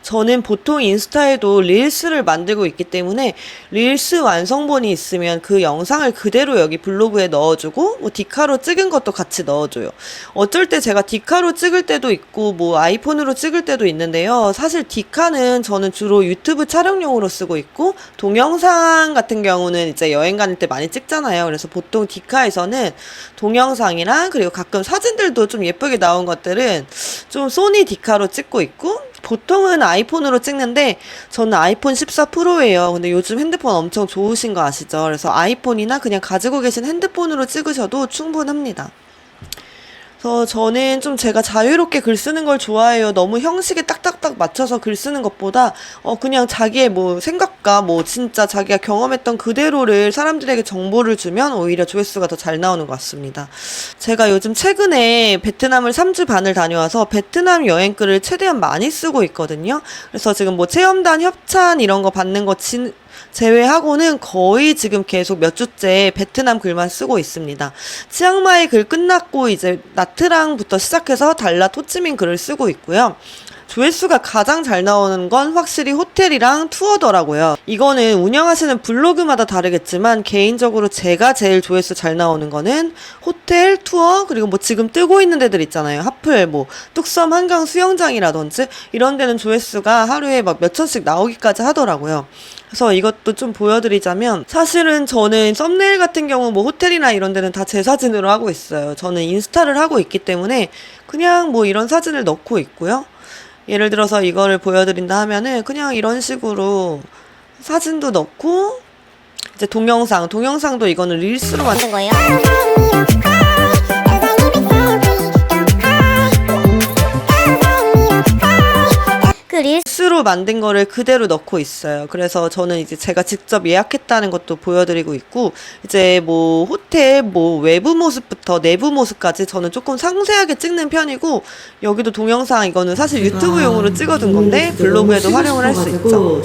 A: 저는 보통 인스타에도 릴스를 만들고 있기 때문에 릴스 완성본이 있으면 그 영상을 그대로 여기 블로그에 넣어주고 뭐 디카로 찍은 것도 같이 넣어줘요. 어쩔 때 제가 디카로 찍을 때도 있고 뭐 아이폰으로 찍을 때도 있는데요. 사실 디카는 저는 주로 유튜브 촬영용으로 쓰고 있고 동영상 같은 경우는 이제 여행 다닐 때 많이 찍잖아요. 그래서 보통 디카에서는 동영상이랑 그리고 가끔 사진들도 좀 예쁘게 나온 것들은 좀 소니 디카로 찍고 있고 보통은 아이폰으로 찍는데 저는 아이폰 14 프로예요. 근데 요즘 핸드폰 엄청 좋으신 거 아시죠? 그래서 아이폰이나 그냥 가지고 계신 핸드폰으로 찍으셔도 충분합니다. 그래서 저는 좀 제가 자유롭게 글 쓰는 걸 좋아해요. 너무 형식에 딱딱딱 맞춰서 글 쓰는 것보다 그냥 자기의 뭐 생각과 뭐 진짜 자기가 경험했던 그대로를 사람들에게 정보를 주면 오히려 조회수가 더 잘 나오는 것 같습니다. 제가 요즘 최근에 베트남을 3주 반을 다녀와서 베트남 여행 글을 최대한 많이 쓰고 있거든요. 그래서 지금 뭐 체험단 협찬 이런 거 받는 거 제외하고는 거의 지금 계속 몇 주째 베트남 글만 쓰고 있습니다. 치앙마이 글 끝났고 이제 나트랑부터 시작해서 달랏 호치민 글을 쓰고 있고요. 조회수가 가장 잘 나오는 건 확실히 호텔이랑 투어더라고요. 이거는 운영하시는 블로그마다 다르겠지만 개인적으로 제가 제일 조회수 잘 나오는 거는 호텔, 투어, 그리고 뭐 지금 뜨고 있는 데들 있잖아요. 하플, 뭐 뚝섬 한강 수영장이라든지 이런 데는 조회수가 하루에 막 몇 천씩 나오기까지 하더라고요. 그래서 이것도 좀 보여드리자면 사실은 저는 썸네일 같은 경우 뭐 호텔이나 이런 데는 다 제 사진으로 하고 있어요. 저는 인스타를 하고 있기 때문에 그냥 뭐 이런 사진을 넣고 있고요. 예를 들어서 이거를 보여드린다 하면은 그냥 이런 식으로 사진도 넣고 이제 동영상도 이거는 릴스로 만든 거예요. 릴스로 만든 거를 그대로 넣고 있어요. 그래서 저는 이제 제가 직접 예약했다는 것도 보여드리고 있고 이제 뭐 호텔 뭐 외부 모습부터 내부 모습까지 저는 조금 상세하게 찍는 편이고 여기도 동영상 이거는 사실 유튜브용으로 찍어둔 건데 블로그에도 활용을 할 수 있죠.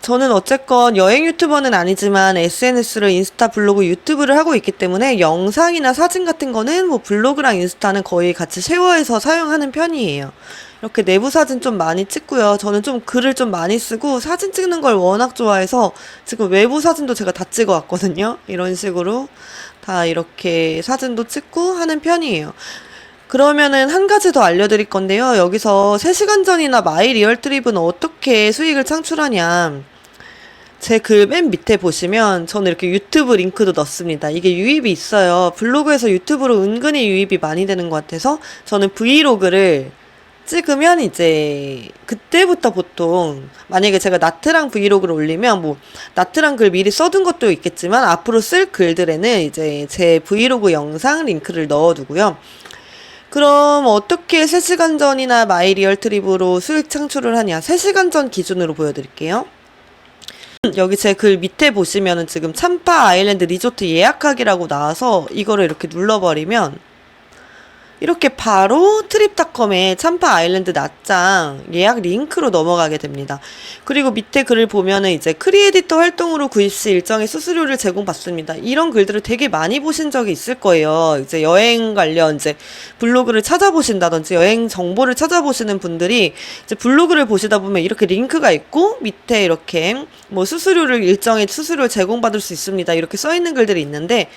A: 저는 어쨌건 여행 유튜버는 아니지만 SNS를 인스타, 블로그, 유튜브를 하고 있기 때문에 영상이나 사진 같은 거는 뭐 블로그랑 인스타는 거의 같이 쉐어해서 사용하는 편이에요. 이렇게 내부 사진 좀 많이 찍고요. 저는 좀 글을 좀 많이 쓰고 사진 찍는 걸 워낙 좋아해서 지금 외부 사진도 제가 다 찍어 왔거든요. 이런 식으로 다 이렇게 사진도 찍고 하는 편이에요. 그러면은 한 가지 더 알려드릴 건데요. 여기서 3시간 전이나 마이 리얼 트립은 어떻게 수익을 창출하냐. 제 글 맨 밑에 보시면 저는 이렇게 유튜브 링크도 넣습니다. 이게 유입이 있어요. 블로그에서 유튜브로 은근히 유입이 많이 되는 것 같아서 저는 브이로그를 찍으면 이제 그때부터 보통 만약에 제가 나트랑 브이로그를 올리면 뭐 나트랑 글 미리 써둔 것도 있겠지만 앞으로 쓸 글들에는 이제 제 브이로그 영상 링크를 넣어두고요. 그럼 어떻게 3시간 전이나 마이 리얼 트립으로 수익 창출을 하냐? 3시간 전 기준으로 보여드릴게요. 여기 제 글 밑에 보시면은 지금 참파 아일랜드 리조트 예약하기라고 나와서 이거를 이렇게 눌러버리면 이렇게 바로 트립닷컴에 참파 아일랜드 낮장 예약 링크로 넘어가게 됩니다. 그리고 밑에 글을 보면은 이제 크리에디터 활동으로 구입 시 일정의 수수료를 제공받습니다. 이런 글들을 되게 많이 보신 적이 있을 거예요. 이제 여행 관련 이제 블로그를 찾아보신다든지 여행 정보를 찾아보시는 분들이 이제 블로그를 보시다 보면 이렇게 링크가 있고 밑에 이렇게 뭐 수수료를 일정의 수수료를 제공받을 수 있습니다. 이렇게 써 있는 글들이 있는데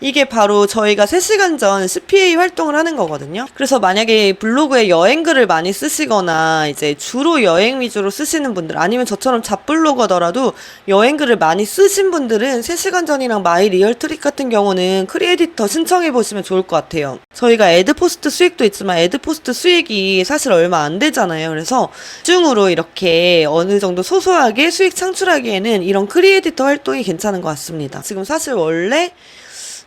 A: 이게 바로 저희가 3시간 전 CPA 활동을 하는 거거든요. 그래서 만약에 블로그에 여행글을 많이 쓰시거나 이제 주로 여행 위주로 쓰시는 분들 아니면 저처럼 잡블로거더라도 여행글을 많이 쓰신 분들은 3시간 전이랑 마이 리얼 트립 같은 경우는 크리에디터 신청해 보시면 좋을 것 같아요. 저희가 애드포스트 수익도 있지만 애드포스트 수익이 사실 얼마 안 되잖아요. 그래서 중으로 이렇게 어느 정도 소소하게 수익 창출하기에는 이런 크리에디터 활동이 괜찮은 것 같습니다. 지금 사실 원래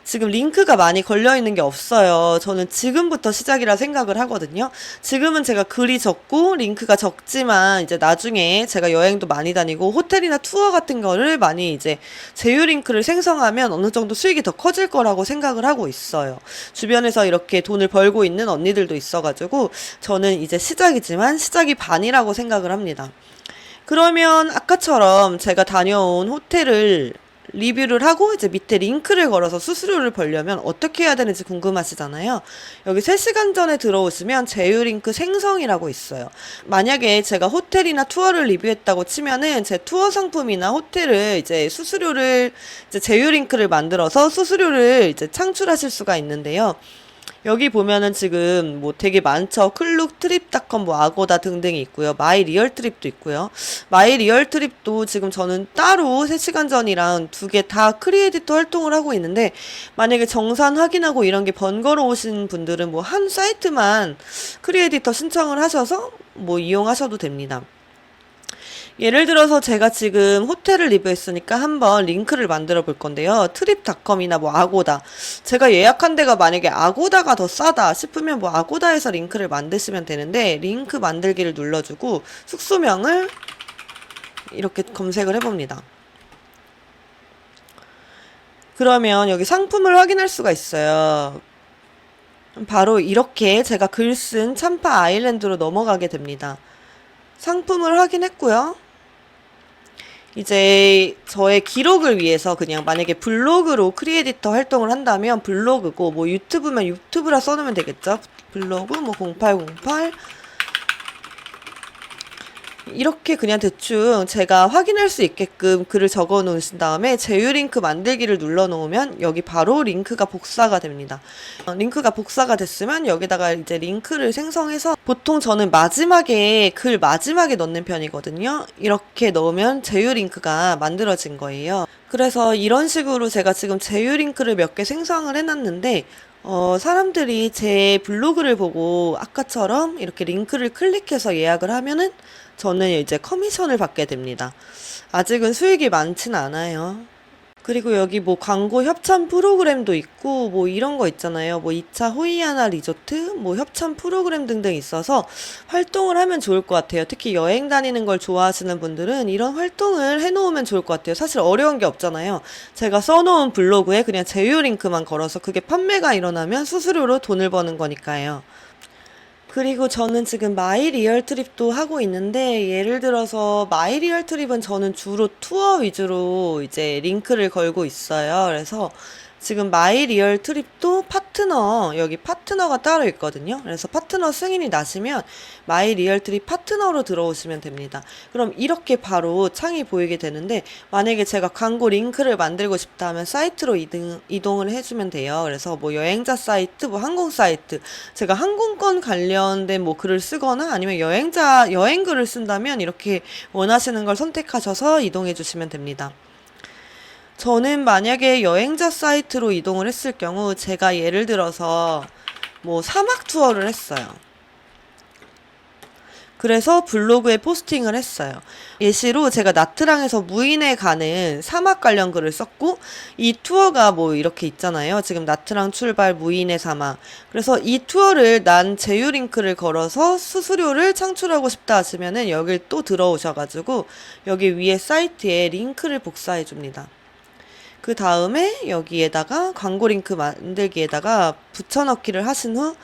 A: 지금 링크가 많이 걸려있는 게 없어요. 저는 지금부터 시작이라 생각을 하거든요. 지금은 제가 글이 적고 링크가 적지만 이제 나중에 제가 여행도 많이 다니고 호텔이나 투어 같은 거를 많이 이제 제휴 링크를 생성하면 어느 정도 수익이 더 커질 거라고 생각을 하고 있어요. 주변에서 이렇게 돈을 벌고 있는 언니들도 있어가지고 저는 이제 시작이지만 시작이 반이라고 생각을 합니다. 그러면 아까처럼 제가 다녀온 호텔을 리뷰를 하고 이제 밑에 링크를 걸어서 수수료를 벌려면 어떻게 해야 되는지 궁금하시잖아요. 여기 3시간 전에 들어오시면 제휴 링크 생성이라고 있어요. 만약에 제가 호텔이나 투어를 리뷰했다고 치면은 제 투어 상품이나 호텔을 이제 수수료를 이제 제휴 링크를 만들어서 수수료를 이제 창출하실 수가 있는데요. 여기 보면은 지금 뭐 되게 많죠. 클룩, 트립닷컴, 뭐 아고다 등등이 있고요. 마이 리얼 트립도 있고요. 마이 리얼 트립도 지금 저는 따로 3시간 전이랑 두 개 다 크리에디터 활동을 하고 있는데 만약에 정산 확인하고 이런 게 번거로우신 분들은 뭐 한 사이트만 크리에디터 신청을 하셔서 뭐 이용하셔도 됩니다. 예를 들어서 제가 지금 호텔을 리뷰했으니까 한번 링크를 만들어 볼 건데요. 트립닷컴이나 뭐 아고다. 제가 예약한 데가 만약에 아고다가 더 싸다 싶으면 뭐 아고다에서 링크를 만드시면 되는데 링크 만들기를 눌러주고 숙소명을 이렇게 검색을 해봅니다. 그러면 여기 상품을 확인할 수가 있어요. 바로 이렇게 제가 글 쓴 참파 아일랜드로 넘어가게 됩니다. 상품을 확인했고요. 이제 저의 기록을 위해서 그냥 만약에 블로그로 크리에디터 활동을 한다면 블로그고 뭐 유튜브면 유튜브라 써놓으면 되겠죠. 블로그 뭐 0808 이렇게 그냥 대충 제가 확인할 수 있게끔 글을 적어 놓으신 다음에 제휴 링크 만들기를 눌러 놓으면 여기 바로 링크가 복사가 됩니다. 링크가 복사가 됐으면 여기다가 이제 링크를 생성해서 보통 저는 마지막에 글 마지막에 넣는 편이거든요. 이렇게 넣으면 제휴 링크가 만들어진 거예요. 그래서 이런 식으로 제가 지금 제휴 링크를 몇 개 생성을 해놨는데 사람들이 제 블로그를 보고 아까처럼 이렇게 링크를 클릭해서 예약을 하면은 저는 이제 커미션을 받게 됩니다. 아직은 수익이 많진 않아요. 그리고 여기 뭐 광고 협찬 프로그램도 있고 뭐 이런 거 있잖아요. 뭐 2차 호이아나 리조트, 뭐 협찬 프로그램 등등 있어서 활동을 하면 좋을 것 같아요. 특히 여행 다니는 걸 좋아하시는 분들은 이런 활동을 해놓으면 좋을 것 같아요. 사실 어려운 게 없잖아요. 제가 써놓은 블로그에 그냥 제휴 링크만 걸어서 그게 판매가 일어나면 수수료로 돈을 버는 거니까요. 그리고 저는 지금 마이 리얼 트립도 하고 있는데, 예를 들어서 마이 리얼 트립은 저는 주로 투어 위주로 이제 링크를 걸고 있어요. 그래서 지금 마이 리얼 트립도 여기 파트너가 따로 있거든요. 그래서 파트너 승인이 나시면 마이 리얼 트립 파트너로 들어오시면 됩니다. 그럼 이렇게 바로 창이 보이게 되는데, 만약에 제가 광고 링크를 만들고 싶다 하면 사이트로 이동을 해주면 돼요. 그래서 뭐 여행자 사이트, 뭐 항공 사이트, 제가 항공권 관련된 뭐 글을 쓰거나 아니면 여행 글을 쓴다면 이렇게 원하시는 걸 선택하셔서 이동해 주시면 됩니다. 저는 만약에 여행자 사이트로 이동을 했을 경우, 제가 예를 들어서 뭐 사막 투어를 했어요. 그래서 블로그에 포스팅을 했어요. 예시로 제가 나트랑에서 무인에 가는 사막 관련 글을 썼고, 이 투어가 뭐 이렇게 있잖아요. 지금 나트랑 출발 무인의 사막. 그래서 이 투어를 난 제휴 링크를 걸어서 수수료를 창출하고 싶다 하시면은 여길 또 들어오셔가지고 여기 위에 사이트에 링크를 복사해 줍니다. 그 다음에 여기에다가 광고 링크 만들기에다가 붙여넣기를 하신 후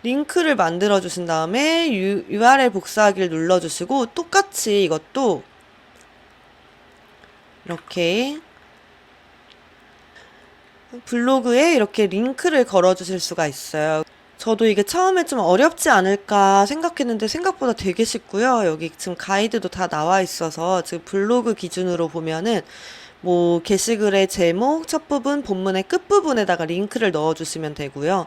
A: 링크를 만들어 주신 다음에 URL 복사하기를 눌러 주시고, 똑같이 이것도 이렇게 블로그에 이렇게 링크를 걸어 주실 수가 있어요. 저도 이게 처음에 좀 어렵지 않을까 생각했는데 생각보다 되게 쉽고요. 여기 지금 가이드도 다 나와 있어서 지금 블로그 기준으로 보면은 뭐 게시글의 제목, 첫 부분, 본문의 끝부분에다가 링크를 넣어주시면 되고요.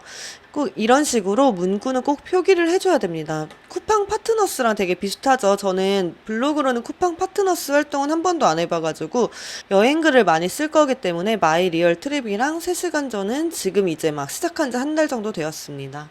A: 꼭 이런 식으로 문구는 꼭 표기를 해줘야 됩니다. 쿠팡 파트너스랑 되게 비슷하죠. 저는 블로그로는 쿠팡 파트너스 활동은 한 번도 안 해봐가지고 여행글을 많이 쓸 거기 때문에 마이 리얼 트립이랑 3시간 전은 지금 이제 막 시작한 지 한 달 정도 되었습니다.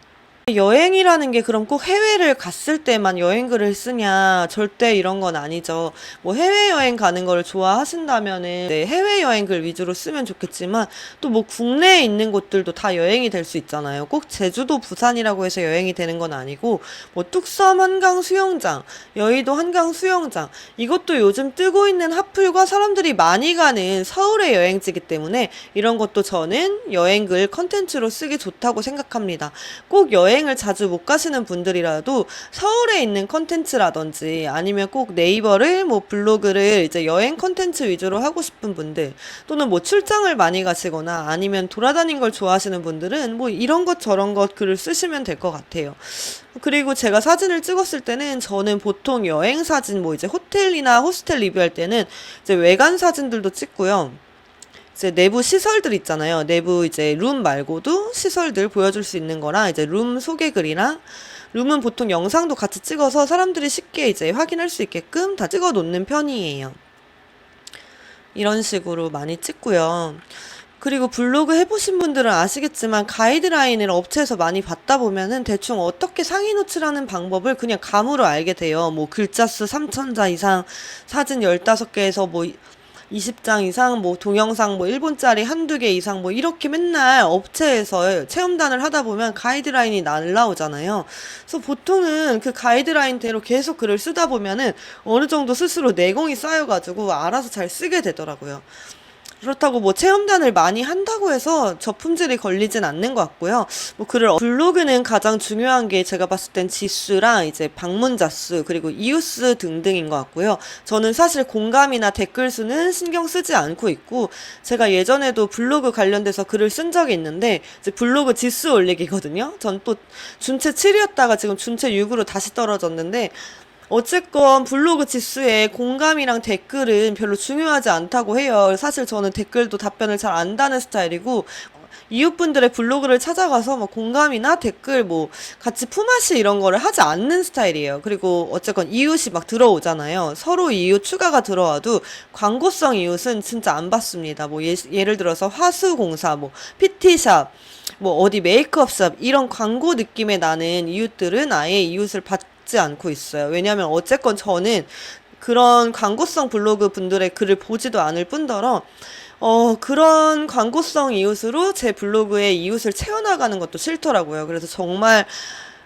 A: 여행이라는 게 그럼 꼭 해외를 갔을 때만 여행글을 쓰냐? 절대 이런 건 아니죠. 뭐 해외여행 가는 걸 좋아하신다면은 네, 해외여행글 위주로 쓰면 좋겠지만, 또 뭐 국내에 있는 곳들도 다 여행이 될 수 있잖아요. 꼭 제주도, 부산이라고 해서 여행이 되는 건 아니고, 뭐 뚝섬 한강 수영장, 여의도 한강 수영장, 이것도 요즘 뜨고 있는 핫플과 사람들이 많이 가는 서울의 여행지이기 때문에 이런 것도 저는 여행글 컨텐츠로 쓰기 좋다고 생각합니다. 꼭 여행을 자주 못 가시는 분들이라도 서울에 있는 컨텐츠라든지 아니면 꼭 네이버를 뭐 블로그를 이제 여행 컨텐츠 위주로 하고 싶은 분들, 또는 뭐 출장을 많이 가시거나 아니면 돌아다니는 걸 좋아하시는 분들은 뭐 이런 것 저런 것 글을 쓰시면 될 것 같아요. 그리고 제가 사진을 찍었을 때는 저는 보통 여행 사진, 뭐 이제 호텔이나 호스텔 리뷰할 때는 이제 외관 사진들도 찍고요. 이제 내부 시설들 있잖아요. 내부 이제 룸 말고도 시설들 보여줄 수 있는 거랑 이제 룸 소개글이랑, 룸은 보통 영상도 같이 찍어서 사람들이 쉽게 이제 확인할 수 있게끔 다 찍어 놓는 편이에요. 이런 식으로 많이 찍고요. 그리고 블로그 해보신 분들은 아시겠지만 가이드라인을 업체에서 많이 받다 보면은 대충 어떻게 상위 노출하는 방법을 그냥 감으로 알게 돼요. 뭐 글자 수 3,000자 이상, 사진 15개에서 뭐 20장 이상, 뭐 동영상 뭐 1분짜리 한두 개 이상, 뭐 이렇게 맨날 업체에서 체험단을 하다 보면 가이드라인이 날라오잖아요. 그래서 보통은 그 가이드라인대로 계속 글을 쓰다 보면은 어느 정도 스스로 내공이 쌓여가지고 알아서 잘 쓰게 되더라고요. 그렇다고 뭐 체험단을 많이 한다고 해서 저품질이 걸리진 않는 것 같고요. 뭐 블로그는 가장 중요한 게 제가 봤을 땐 지수랑 이제 방문자 수, 그리고 이웃수 등등인 것 같고요. 저는 사실 공감이나 댓글 수는 신경 쓰지 않고 있고, 제가 예전에도 블로그 관련돼서 글을 쓴 적이 있는데 이제 블로그 지수 올리기거든요. 전 또 준체 7이었다가 지금 준체 6으로 다시 떨어졌는데, 어쨌건 블로그 지수에 공감이랑 댓글은 별로 중요하지 않다고 해요. 사실 저는 댓글도 답변을 잘 안 다는 스타일이고, 이웃분들의 블로그를 찾아가서 뭐 공감이나 댓글 뭐 같이 품앗이 이런 거를 하지 않는 스타일이에요. 그리고 어쨌건 이웃이 막 들어오잖아요. 서로 이웃 추가가 들어와도 광고성 이웃은 진짜 안 받습니다. 뭐 예를 들어서 화수공사, 뭐 PT샵, 뭐 어디 메이크업샵, 이런 광고 느낌의 나는 이웃들은 아예 이웃을 받지 않고 있어요. 왜냐면 어쨌건 저는 그런 광고성 블로그 분들의 글을 보지도 않을 뿐더러 그런 광고성 이웃으로 제 블로그에 이웃을 채워나가는 것도 싫더라고요. 그래서 정말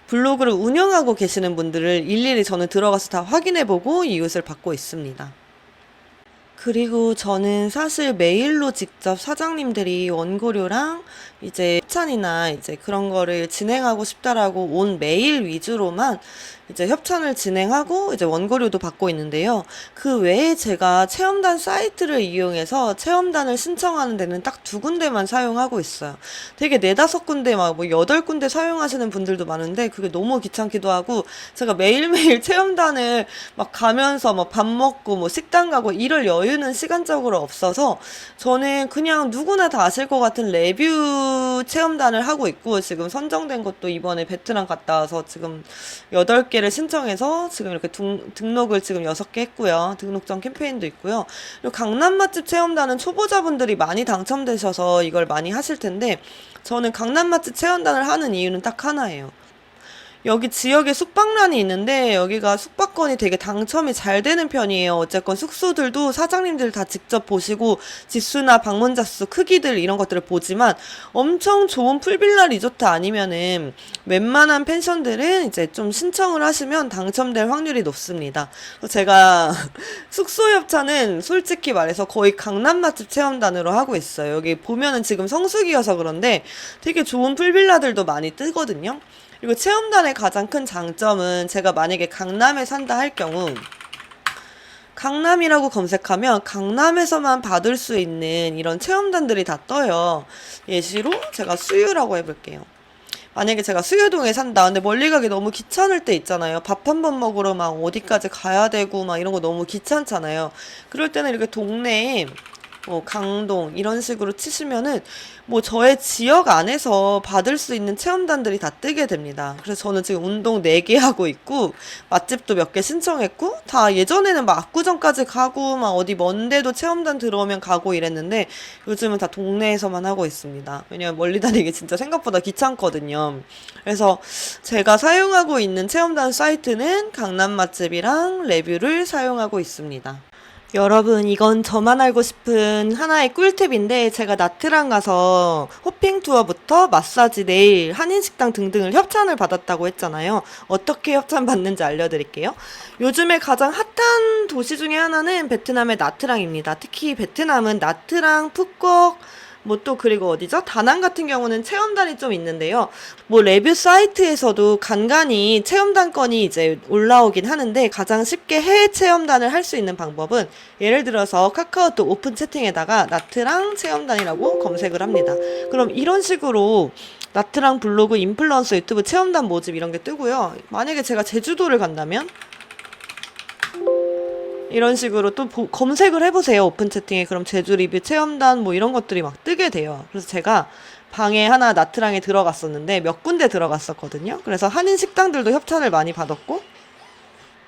A: 블로그를 운영하고 계시는 분들을 일일이 저는 들어가서 다 확인해보고 이웃을 받고 있습니다. 그리고 저는 사실 메일로 직접 사장님들이 원고료랑 이제 협찬이나 이제 그런 거를 진행하고 싶다라고 온 메일 위주로만 이제 협찬을 진행하고 이제 원고료도 받고 있는데요. 그 외에 제가 체험단 사이트를 이용해서 체험단을 신청하는 데는 딱 2군데만 사용하고 있어요. 되게 4-5군데 막 뭐 8군데 사용하시는 분들도 많은데 그게 너무 귀찮기도 하고 제가 매일매일 체험단을 막 가면서 막 밥 먹고 뭐 식당 가고 이럴 여유는 시간적으로 없어서 저는 그냥 누구나 다 아실 것 같은 레뷰 체험단을 하고 있고 지금 선정된 것도 이번에 베트남 갔다 와서 지금 8개를 신청해서 지금 이렇게 등록을 지금 6개 했고요. 등록전 캠페인도 있고요. 그리고 강남 맛집 체험단은 초보자분들이 많이 당첨되셔서 이걸 많이 하실 텐데 저는 강남 맛집 체험단을 하는 이유는 딱 하나예요. 여기 지역에 숙박란이 있는데 여기가 숙박권이 되게 당첨이 잘 되는 편이에요. 어쨌건 숙소들도 사장님들 다 직접 보시고 지수나 방문자 수 크기들 이런 것들을 보지만 엄청 좋은 풀빌라 리조트 아니면은 웬만한 펜션들은 이제 좀 신청을 하시면 당첨될 확률이 높습니다. 그래서 제가 숙소 협찬은 솔직히 말해서 거의 강남 맛집 체험단으로 하고 있어요. 여기 보면은 지금 성수기여서 그런데 되게 좋은 풀빌라들도 많이 뜨거든요. 그리고 체험단의 가장 큰 장점은 제가 만약에 강남에 산다 할 경우 강남이라고 검색하면 강남에서만 받을 수 있는 이런 체험단들이 다 떠요. 예시로 제가 수유라고 해볼게요. 만약에 제가 수유동에 산다. 근데 멀리 가기 너무 귀찮을 때 있잖아요. 밥 한 번 먹으러 막 어디까지 가야 되고 막 이런 거 너무 귀찮잖아요. 그럴 때는 이렇게 동네에 강동 이런 식으로 치시면은 뭐 저의 지역 안에서 받을 수 있는 체험단들이 다 뜨게 됩니다. 그래서 저는 지금 운동 4개 하고 있고 맛집도 몇 개 신청했고 다 예전에는 막 압구정까지 가고 막 어디 먼 데도 체험단 들어오면 가고 이랬는데 요즘은 다 동네에서만 하고 있습니다. 왜냐면 멀리 다니기 진짜 생각보다 귀찮거든요. 그래서 제가 사용하고 있는 체험단 사이트는 강남 맛집이랑 레뷰를 사용하고 있습니다. 여러분, 이건 저만 알고 싶은 하나의 꿀팁인데 제가 나트랑 가서 호핑 투어부터 마사지, 네일, 한인식당 등등을 협찬을 받았다고 했잖아요. 어떻게 협찬 받는지 알려드릴게요. 요즘에 가장 핫한 도시 중에 하나는 베트남의 나트랑입니다. 특히 베트남은 나트랑, 푸꾸옥, 뭐 또 그리고 어디죠? 다낭 같은 경우는 체험단이 좀 있는데요. 뭐 레뷰 사이트에서도 간간히 체험단권이 이제 올라오긴 하는데 가장 쉽게 해외 체험단을 할 수 있는 방법은 예를 들어서 카카오톡 오픈 채팅에다가 나트랑 체험단이라고 검색을 합니다. 그럼 이런 식으로 나트랑 블로그, 인플루언서, 유튜브 체험단 모집 이런 게 뜨고요. 만약에 제가 제주도를 간다면 이런 식으로 또 검색을 해보세요. 오픈 채팅에. 그럼 제주 리뷰 체험단 뭐 이런 것들이 막 뜨게 돼요. 그래서 제가 방에 하나 나트랑에 들어갔었는데 몇 군데 들어갔었거든요. 그래서 한인 식당들도 협찬을 많이 받았고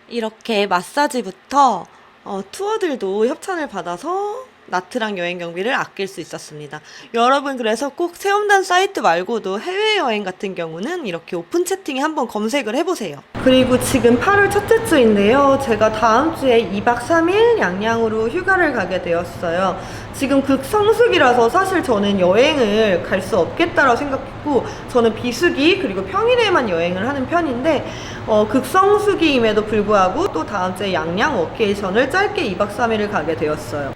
A: 이렇게 마사지부터 투어들도 협찬을 받아서 나트랑 여행 경비를 아낄 수 있었습니다. 여러분 그래서 꼭 체험단 사이트 말고도 해외여행 같은 경우는 이렇게 오픈 채팅에 한번 검색을 해보세요. 그리고 지금 8월 첫째 주인데요. 제가 다음 주에 2박 3일 양양으로 휴가를 가게 되었어요. 지금 극성수기라서 사실 저는 여행을 갈 수 없겠다라고 생각했고 저는 비수기 그리고 평일에만 여행을 하는 편인데 극성수기임에도 불구하고 또 다음 주에 양양 워케이션을 짧게 2박 3일을 가게 되었어요.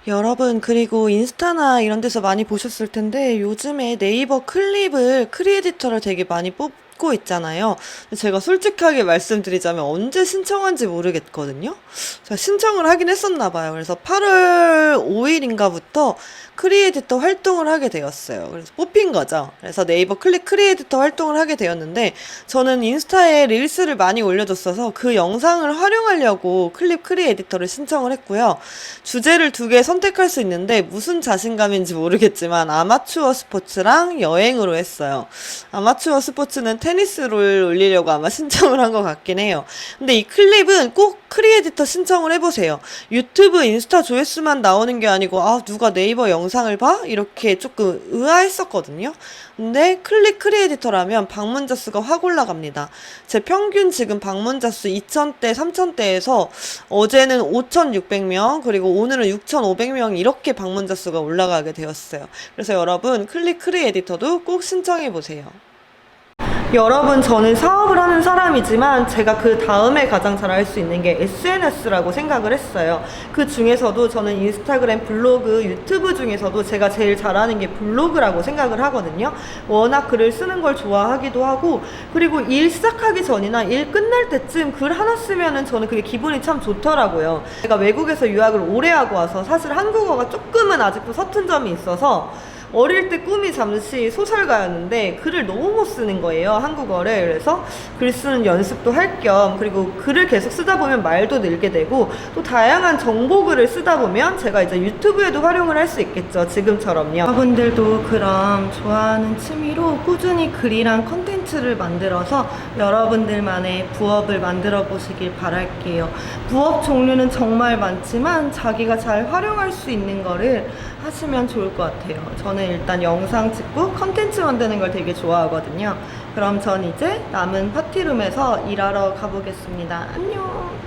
A: 여러분 그리고 인스타나 이런 데서 많이 보셨을 텐데 요즘에 네이버 클립을 크리에디터를 되게 많이 뽑고 있잖아요. 제가 솔직하게 말씀드리자면 언제 신청한지 모르겠거든요. 제가 신청을 하긴 했었나 봐요. 그래서 8월 5일인가부터 크리에디터 활동을 하게 되었어요. 그래서 뽑힌 거죠. 그래서 네이버 클립 크리에디터 활동을 하게 되었는데 저는 인스타에 릴스를 많이 올려줬어서 그 영상을 활용하려고 클립 크리에디터를 신청을 했고요. 주제를 2개 선택할 수 있는데 무슨 자신감인지 모르겠지만 아마추어 스포츠랑 여행으로 했어요. 아마추어 스포츠는 테니스를 올리려고 아마 신청을 한 것 같긴 해요. 근데 이 클립은 꼭 크리에디터 신청을 해보세요. 유튜브, 인스타 조회수만 나오는 게 아니고 누가 네이버 영상을 봐? 이렇게 조금 의아했었거든요. 근데 클릭 크리에이터라면 방문자 수가 확 올라갑니다. 제 평균 지금 방문자 수 2,000대, 3,000대에서 어제는 5,600명, 그리고 오늘은 6,500명 이렇게 방문자 수가 올라가게 되었어요. 그래서 여러분 클릭 크리에이터도 꼭 신청해 보세요. 여러분, 저는 사업을 하는 사람이지만 제가 그 다음에 가장 잘할 수 있는 게 SNS라고 생각을 했어요. 그 중에서도 저는 인스타그램, 블로그, 유튜브 중에서도 제가 제일 잘하는 게 블로그라고 생각을 하거든요. 워낙 글을 쓰는 걸 좋아하기도 하고, 그리고 일 시작하기 전이나 일 끝날 때쯤 글 하나 쓰면은 저는 그게 기분이 참 좋더라고요. 제가 외국에서 유학을 오래 하고 와서 사실 한국어가 조금은 아직도 서툰 점이 있어서 어릴 때 꿈이 잠시 소설가였는데 글을 너무 못 쓰는 거예요, 한국어를. 그래서 글 쓰는 연습도 할 겸, 그리고 글을 계속 쓰다 보면 말도 늘게 되고, 또 다양한 정보글을 쓰다 보면 제가 이제 유튜브에도 활용을 할 수 있겠죠, 지금처럼요. 여러분들도 그럼 좋아하는 취미로 꾸준히 글이랑 컨텐츠를 만들어서 여러분들만의 부업을 만들어 보시길 바랄게요. 부업 종류는 정말 많지만 자기가 잘 활용할 수 있는 거를 하시면 좋을 것 같아요. 저는 일단 영상 찍고 컨텐츠 만드는 걸 되게 좋아하거든요. 그럼 전 이제 남은 파티룸에서 일하러 가보겠습니다. 안녕.